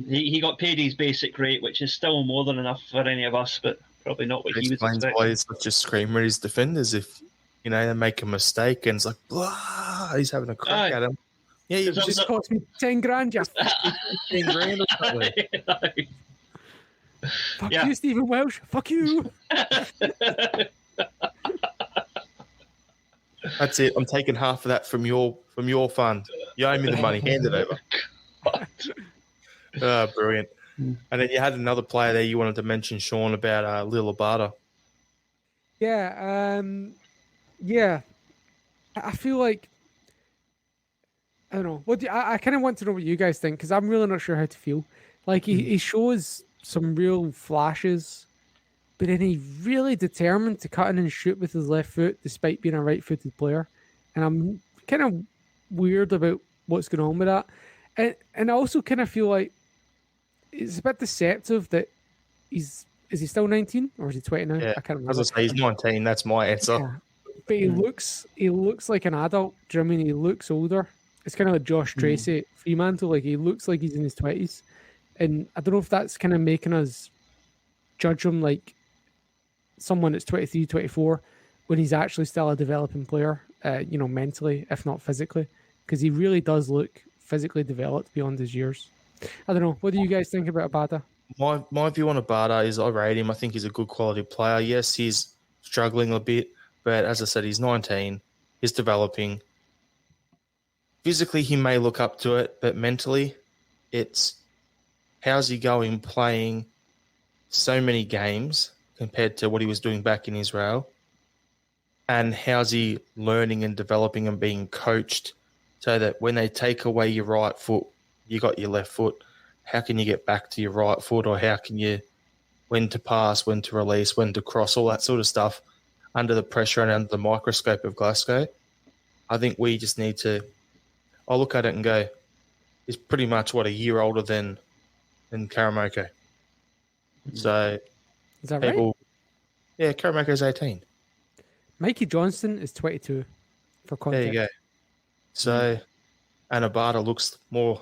He got paid his basic rate, which is still more than enough for any of us, but probably not what he was explains expecting. why he's not just screaming at his defenders if they make a mistake and it's like, blah, he's having a crack at him. Yeah, you just cost me 10 grand, you 10 grand or something. Fuck you, Stephen Welsh. Fuck you. That's it. I'm taking half of that from your fund. You owe me the money. Hand it over. Brilliant. And then you had another player there you wanted to mention, Sean, about Liel Abada. Yeah. I feel like, I don't know. I kind of want to know what you guys think, because I'm really not sure how to feel. Like, he shows some real flashes, but then he's really determined to cut in and shoot with his left foot despite being a right-footed player. And I'm kind of weird about what's going on with that. And I also kind of feel like it's a bit deceptive that is he still 19 or is he 20 now? Yeah, I can't remember. As I say, he's 19. That's my answer. Yeah. But he looks like an adult. Do you know what I mean? He looks older. It's kind of like Josh Tracy at Fremantle. Like, he looks like he's in his 20s. And I don't know if that's kind of making us judge him like someone that's 23, 24 when he's actually still a developing player, mentally, if not physically, because he really does look physically developed beyond his years. I don't know. What do you guys think about Abada? My view on Abada is I rate him. I think he's a good quality player. Yes, he's struggling a bit, but as I said, he's 19. He's developing. Physically, he may look up to it, but mentally, it's how's he going playing so many games compared to what he was doing back in Israel? And how's he learning and developing and being coached so that when they take away your right foot, you got your left foot? How can you get back to your right foot, or how can you, when to pass, when to release, when to cross, all that sort of stuff under the pressure and under the microscope of Glasgow? I think we just need to, I'll look at it and go, he's pretty much, a year older than Karamoko. So, is that right? Yeah, Karamoko's 18. Mikey Johnston is 22, for context. There you go. So, and Abada looks more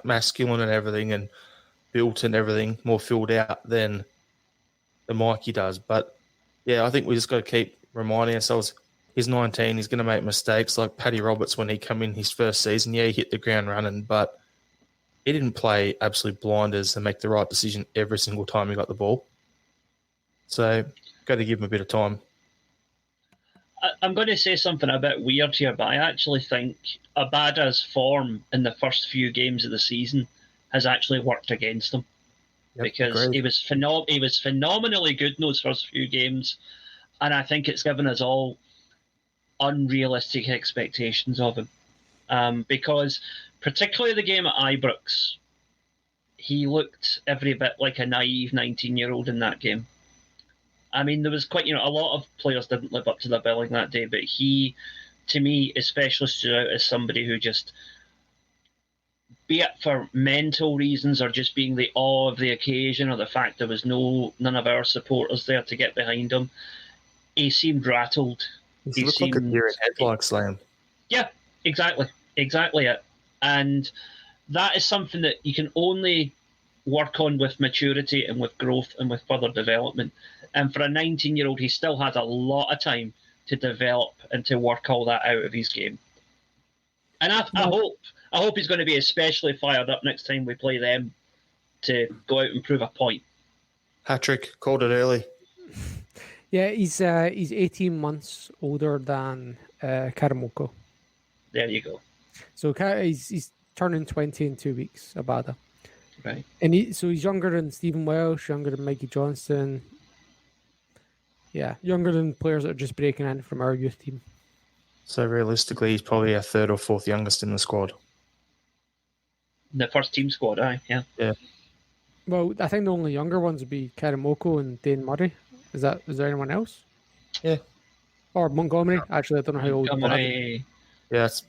masculine and everything, and built and everything, more filled out than Mikey does. But, yeah, I think we just got to keep reminding ourselves, he's 19, he's going to make mistakes like Paddy Roberts when he came in his first season. Yeah, he hit the ground running, but he didn't play absolute blinders and make the right decision every single time he got the ball. So, got to give him a bit of time. I'm going to say something a bit weird here, but I actually think Abada's form in the first few games of the season has actually worked against him. Yep, because he was phenomenally good in those first few games, and I think it's given us all unrealistic expectations of him. Because particularly the game at Ibrox, he looked every bit like a naive 19-year-old in that game. I mean, there was quite, a lot of players didn't live up to their billing that day, but he, to me, especially stood out as somebody who just, be it for mental reasons or just being the awe of the occasion or the fact there was none of our supporters there to get behind him, he seemed rattled. He looked like a deer in headlights, Liam. Yeah, exactly it. And that is something that you can only work on with maturity and with growth and with further development. And for a 19-year-old, he still has a lot of time to develop and to work all that out of his game. And I hope he's going to be especially fired up next time we play them to go out and prove a point. Hat-trick, called it early. Yeah, he's 18 months older than Karamoko. There you go. So he's turning 20 in 2 weeks, Abada. Right. And he's younger than Stephen Welsh, younger than Mikey Johnston. Yeah, younger than players that are just breaking in from our youth team. So realistically, he's probably our third or fourth youngest in the squad. The first team squad, aye, yeah. Yeah. Well, I think the only younger ones would be Karamoko and Dane Murray. Is there anyone else? Yeah. Or Montgomery. Actually, I don't know how old. Montgomery. Yeah, that's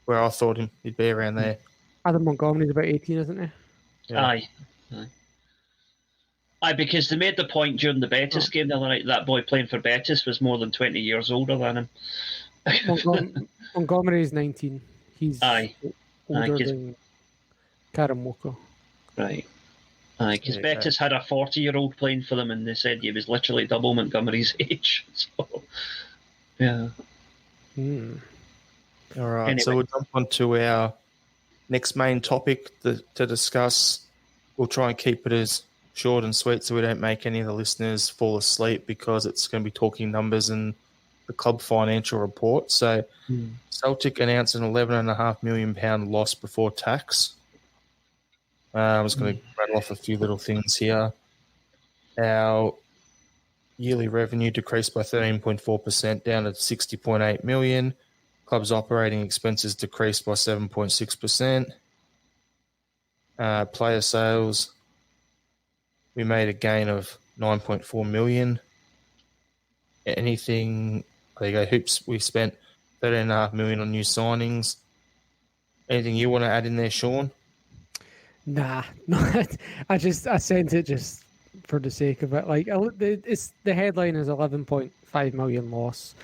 where I thought he'd be around there. Adam Montgomery's about 18, isn't he? Yeah. Aye, because they made the point during the Betis game the other night that boy playing for Betis was more than 20 years older than him. Montgomery is 19. He's older than Karamoko. Right. Because Betis had a 40-year-old playing for them, and they said he was literally double Montgomery's age. So, yeah. All right, Anyway. so we'll jump on to our next main topic to discuss. We'll try and keep it as short and sweet so we don't make any of the listeners fall asleep, because it's going to be talking numbers and the club financial report. So Celtic announced an £11.5 million loss before tax. I was going to rattle off a few little things here. Our yearly revenue decreased by 13.4%, down to 60.8 million. Club's operating expenses decreased by 7.6%. Player sales, we made a gain of 9.4 million. Anything, there you go, Hoops, we spent 13.5 million on new signings. Anything you want to add in there, Sean? Nah, no, I sent it just for the sake of it. Like, the headline is 11.5 million loss.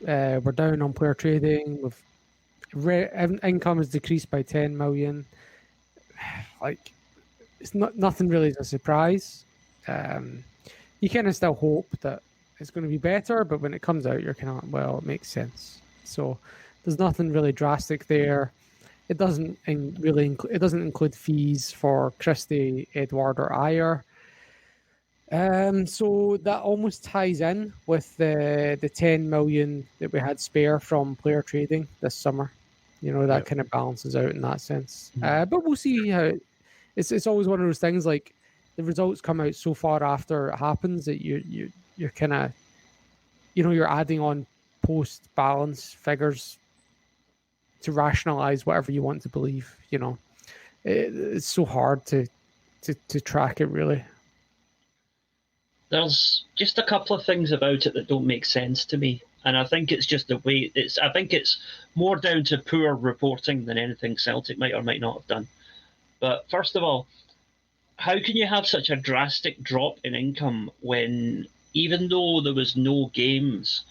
We're down on player trading. Income has decreased by 10 million. Like, it's nothing really a surprise. You kind of still hope that it's going to be better, but when it comes out, you're kind of, well, it makes sense. So there's nothing really drastic there. It doesn't include fees for Christie, Edward, or Ayer. So that almost ties in with the 10 million that we had spare from player trading this summer. You know, that kind of balances out in that sense. But we'll see how it's always one of those things, like the results come out so far after it happens that you're kind of, you know, you're adding on post balance figures to rationalize whatever you want to believe. You know, it's so hard to track it, really. There's just a couple of things about it that don't make sense to me, and I think it's just the way I think it's more down to poor reporting than anything Celtic might or might not have done. But first of all, how can you have such a drastic drop in income when, even though there was no games,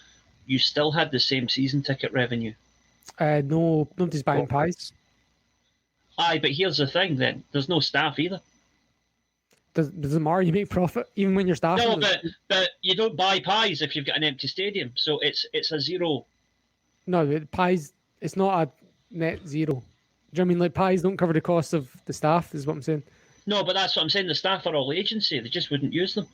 you still had the same season ticket revenue? No, nobody's buying pies. Aye, but here's the thing then. There's no staff either. Doesn't matter, you make profit even when you're staffing. No, but you don't buy pies if you've got an empty stadium. So it's a zero. No, pies, it's not a net zero. Do you know what I mean? Like, pies don't cover the cost of the staff, is what I'm saying. No, but that's what I'm saying. The staff are all agency. They just wouldn't use them.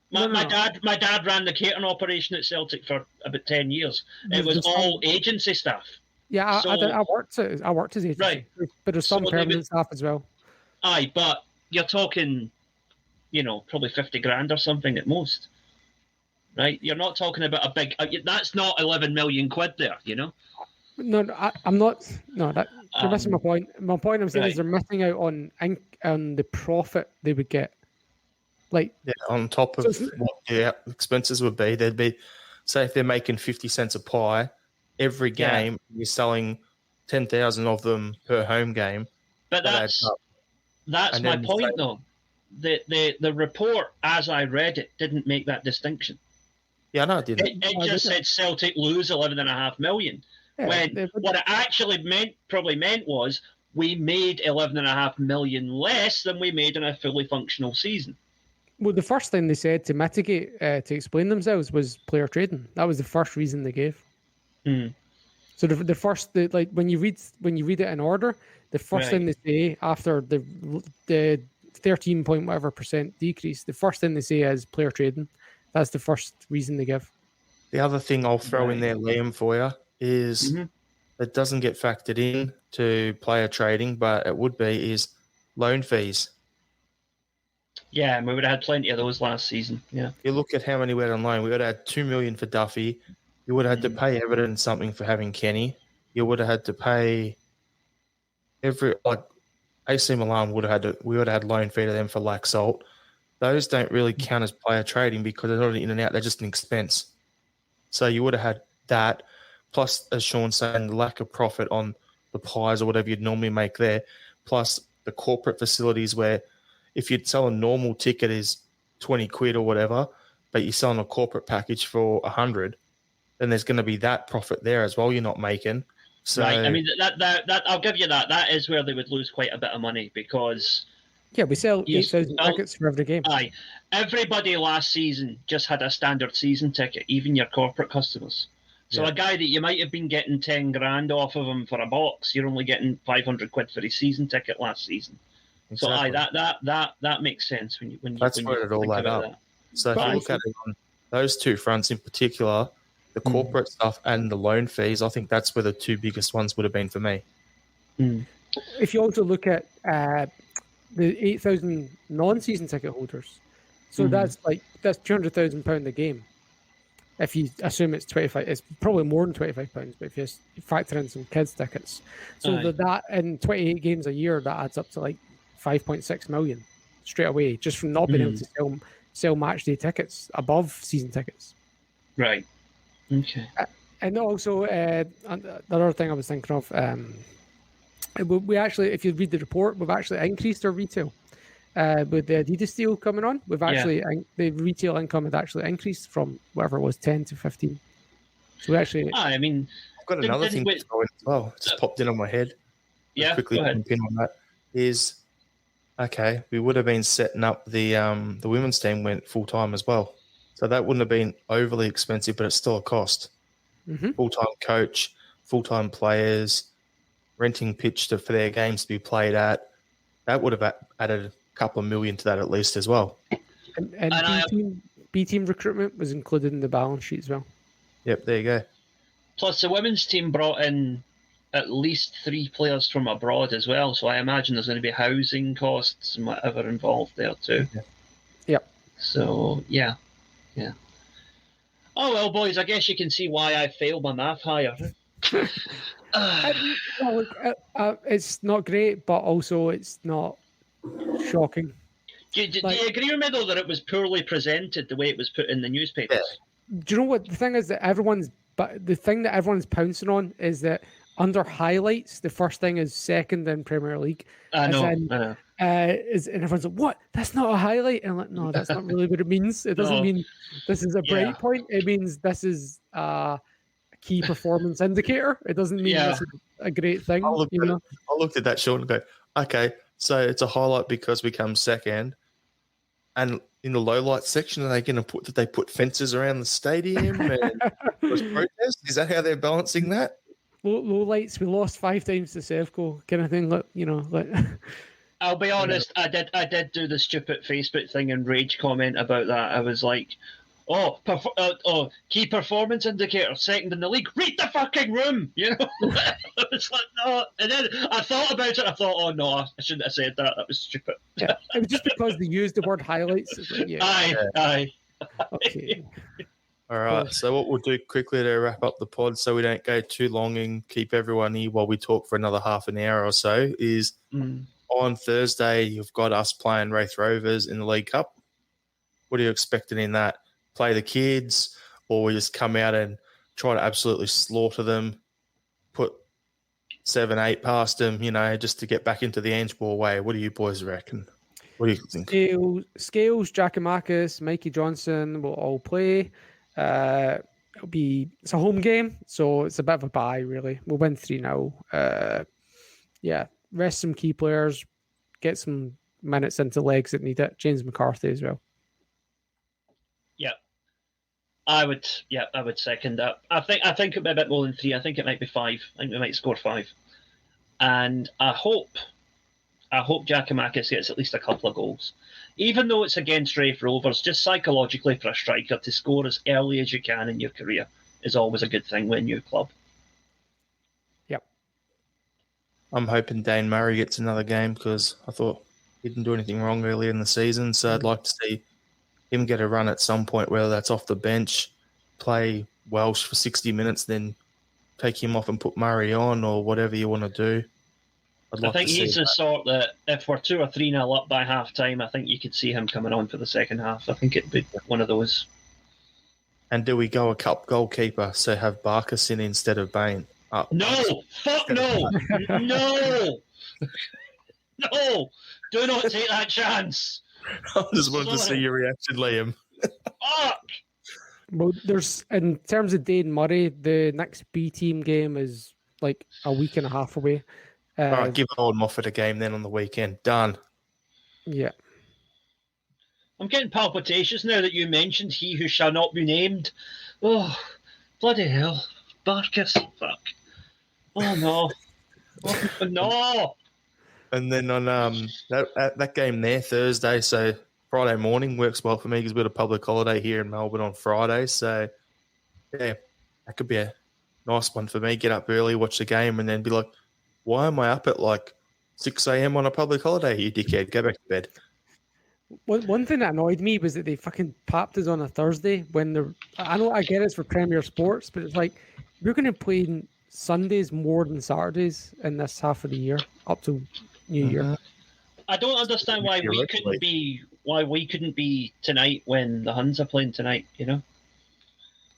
My dad ran the catering operation at Celtic for about 10 years. It was all agency staff. Yeah, I worked as agency. Right. But there's some permanent staff as well. Aye, but you're talking, probably 50 grand or something at most. Right? You're not talking about a big... that's not 11 million quid there, you know? No, I'm not... No, you're missing my point. My point I'm saying is they're missing out on the profit they would get. Like, on top of what their expenses would be, there'd be, say, if they're making 50 cents a pie, every game you're selling 10,000 of them per home game. But that's my point, though. The report, as I read it, didn't make that distinction. Yeah, no, it didn't. It just said Celtic lose 11.5 million. When what it actually probably meant was we made 11.5 million less than we made in a fully functional season. Well, the first thing they said to mitigate, to explain themselves, was player trading. That was the first reason they gave. So the first, when you read it in order, the first thing they say after the 13 point whatever % decrease, the first thing they say is player trading. That's the first reason they give. The other thing I'll throw in there, Liam, for you is it doesn't get factored in to player trading, but it would be is loan fees. Yeah, and we would have had plenty of those last season. Yeah. You look at how many we had on loan. We would have had 2 million for Duffy. You would have had to pay Everton something for having Kenny. You would have had to pay AC Milan we would have had loan fee to them for Laxalt. Those don't really count as player trading because they're not in and out. They're just an expense. So you would have had that, plus, as Sean's saying, the lack of profit on the pies or whatever you'd normally make there, plus the corporate facilities where if you'd sell a normal ticket is 20 quid or whatever, but you're selling a corporate package for 100, then there's going to be that profit there as well you're not making. So, right. I mean, that I'll give you that. That is where they would lose quite a bit of money because we sell 8,000 tickets for every game. Aye, everybody last season just had a standard season ticket, even your corporate customers. So a guy that you might have been getting 10 grand off of him for a box, you're only getting 500 quid for his season ticket last season. Exactly. So that makes sense when you that's where it all add up. So if you look at it on those two fronts in particular, the corporate stuff and the loan fees, I think that's where the two biggest ones would have been for me. If you also look at the 8,000 non-season ticket holders, so that's £200,000 a game. If you assume it's 25, it's probably more than £25. But if you factor in some kids tickets, so that in 28 games a year, that adds up to like 5.6 million straight away, just from not being able to sell match day tickets above season tickets. Right. Okay. And also, the other thing I was thinking of, we actually, if you read the report, we've actually increased our retail. With the Adidas deal coming on, we've actually the retail income had actually increased from whatever it was 10 to 15. So we actually, I mean, I've got another thing going as well. It just popped in on my head. Yeah, quickly pin on that is okay. We would have been setting up the women's team went full time as well, so that wouldn't have been overly expensive, but it's still a cost. Full time coach, full time players, renting pitch for their games to be played at. That would have added a couple of million to that at least as well. And B team recruitment was included in the balance sheet as well. Yep, there you go. Plus, the women's team brought in at least 3 players from abroad as well, so I imagine there's going to be housing costs and whatever involved there too. Yep. So, yeah. Oh, well, boys, I guess you can see why I failed my math higher. It's not great, but also it's not shocking. Do you agree with me, though, that it was poorly presented the way it was put in the newspapers? Yeah. Do you know what the thing is that everyone's pouncing on is that under highlights, the first thing is second in Premier League. I know. And everyone's like, what? That's not a highlight. And I'm like, no, that's not really what it means. It doesn't mean this is a bright point. It means this is a key performance indicator. It doesn't mean this is a great thing. I looked at that, Sean, and go, okay, so it's a highlight because we come second. And in the low light section, are they going to put fences around the stadium and protest? Is that how they're balancing that? Low lights, we lost 5 times to Sevco, kind of thing. I'll be honest, I did do the stupid Facebook thing and rage comment about that. I was like, key performance indicator, second in the league. Read the fucking room, you know. It's like, no. And then I thought about it. I thought, oh no, I shouldn't have said that. That was stupid. Yeah, it was just because they used the word highlights. Aye. Okay. All right. So what we'll do quickly to wrap up the pod, so we don't go too long and keep everyone here while we talk for another half an hour or so, is on Thursday you've got us playing Raith Rovers in the League Cup. What are you expecting in that? Play the kids, or we just come out and try to absolutely slaughter them, put 7-8 past them, just to get back into the Angeball way? What do you boys reckon? What do you think? Scales, Giacomakis, Mikey Johnson will all play. It's a home game, so it's a bit of a bye, really. We'll win 3-0. Rest some key players, get some minutes into legs that need it. James McCarthy as well. I would second that. I think it might be a bit more than 3. I think it might be 5. I think we might score 5. And I hope Giacomakis gets at least a couple of goals. Even though it's against Raith Rovers, just psychologically for a striker to score as early as you can in your career is always a good thing with a new club. Yep. I'm hoping Dane Murray gets another game because I thought he didn't do anything wrong earlier in the season. So I'd like to see him get a run at some point, whether that's off the bench, play Welsh for 60 minutes, then take him off and put Murray on, or whatever you want to do. I think he's the sort that if we're 2 or 3-0 up by half time, I think you could see him coming on for the second half. I think it'd be one of those. And do we go a cup goalkeeper, so have Barkas in instead of Bain? No! Fuck no! No! No! Do not take that chance! I just wanted to see your reaction, Liam. Fuck! Well, in terms of Dane Murray, the next B team game is like a week and a half away. All right, give Old Moffat a game then on the weekend. Done. Yeah. I'm getting palpitations now that you mentioned he who shall not be named. Oh, bloody hell. Barkas. Fuck. Oh, no. Oh, no. And then on that game there, Thursday, so Friday morning works well for me because we've got a public holiday here in Melbourne on Friday. So, yeah, that could be a nice one for me. Get up early, watch the game, and then be like, why am I up at like 6 a.m. on a public holiday, you dickhead? Go back to bed. One thing that annoyed me was that they fucking popped us on a Thursday when I know I get it's for Premier Sports, but it's like we're going to play Sundays more than Saturdays in this half of the year up to New Year. I don't understand why we couldn't be tonight when the Huns are playing tonight, you know?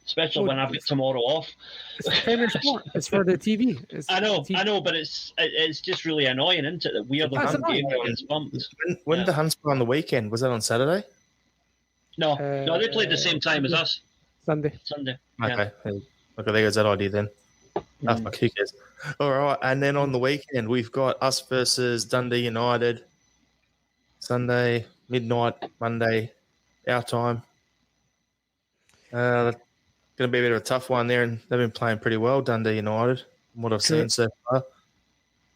Especially when I've got tomorrow off. It's for Premier Sport. It's for the TV. I know, but it's just really annoying, isn't it? That we are the one game that gets bumped. When did the Huns play on the weekend? Was that on Saturday? No, they played the same time as us. Sunday. Okay. Yeah. Okay, there goes that idea then. Fuck, who cares? All right, and then on the weekend, we've got us versus Dundee United. Sunday, midnight, Monday, our time. Going to be a bit of a tough one there, and they've been playing pretty well, Dundee United, from what I've seen so far.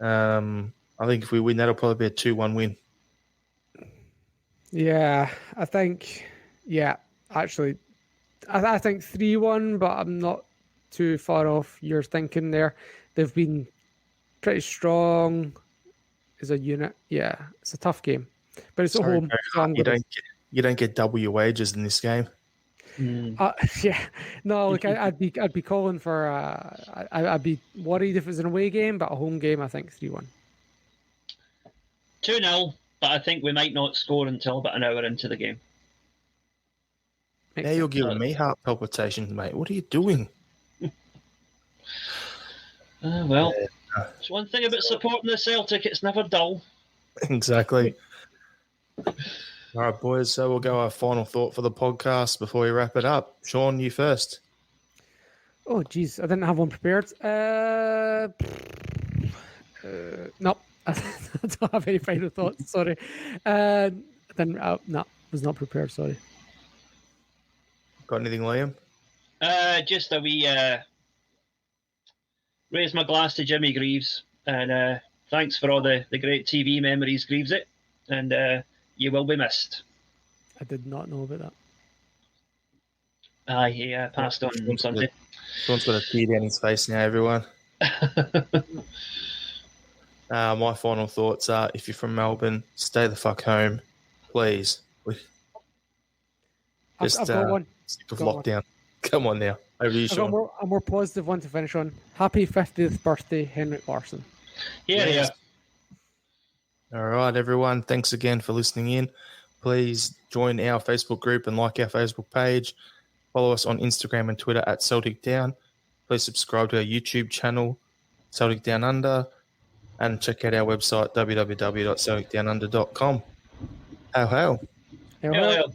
I think if we win, that'll probably be a 2-1 win. Yeah, I think, actually, I think 3-1, but I'm not too far off your thinking there. They've been pretty strong as a unit. Yeah, it's a tough game, but it's at home. You don't get double your wages in this game. Look, I'd be calling for. I'd be worried if it was an away game, but a home game, I think 3-1. 2-0, but I think we might not score until about an hour into the game. Now you're giving me heart palpitations, mate. What are you doing? It's one thing about supporting the Celtic, it's never dull. Exactly. All right, boys, so we'll go our final thought for the podcast before we wrap it up. Sean, you first. Oh, geez, I didn't have one prepared. No, I don't have any final thoughts, sorry. Was not prepared, sorry. Got anything, Liam? Just a wee... raise my glass to Jimmy Greaves, and thanks for all the great TV memories, Greaves it, and you will be missed. I did not know about that. Aye, he passed on Sunday. Sean's got a tear down his face now, everyone. My final thoughts are, if you're from Melbourne, stay the fuck home, please. I've got one. Sick of lockdown. Come on now. Over to you, Sean. I've got a more positive one to finish on. Happy 50th birthday, Henrik Larsson. Yeah. All right, everyone. Thanks again for listening in. Please join our Facebook group and like our Facebook page. Follow us on Instagram and Twitter at Celtic Down. Please subscribe to our YouTube channel, Celtic Down Under, and check out our website, www.celticdownunder.com. How? Hail.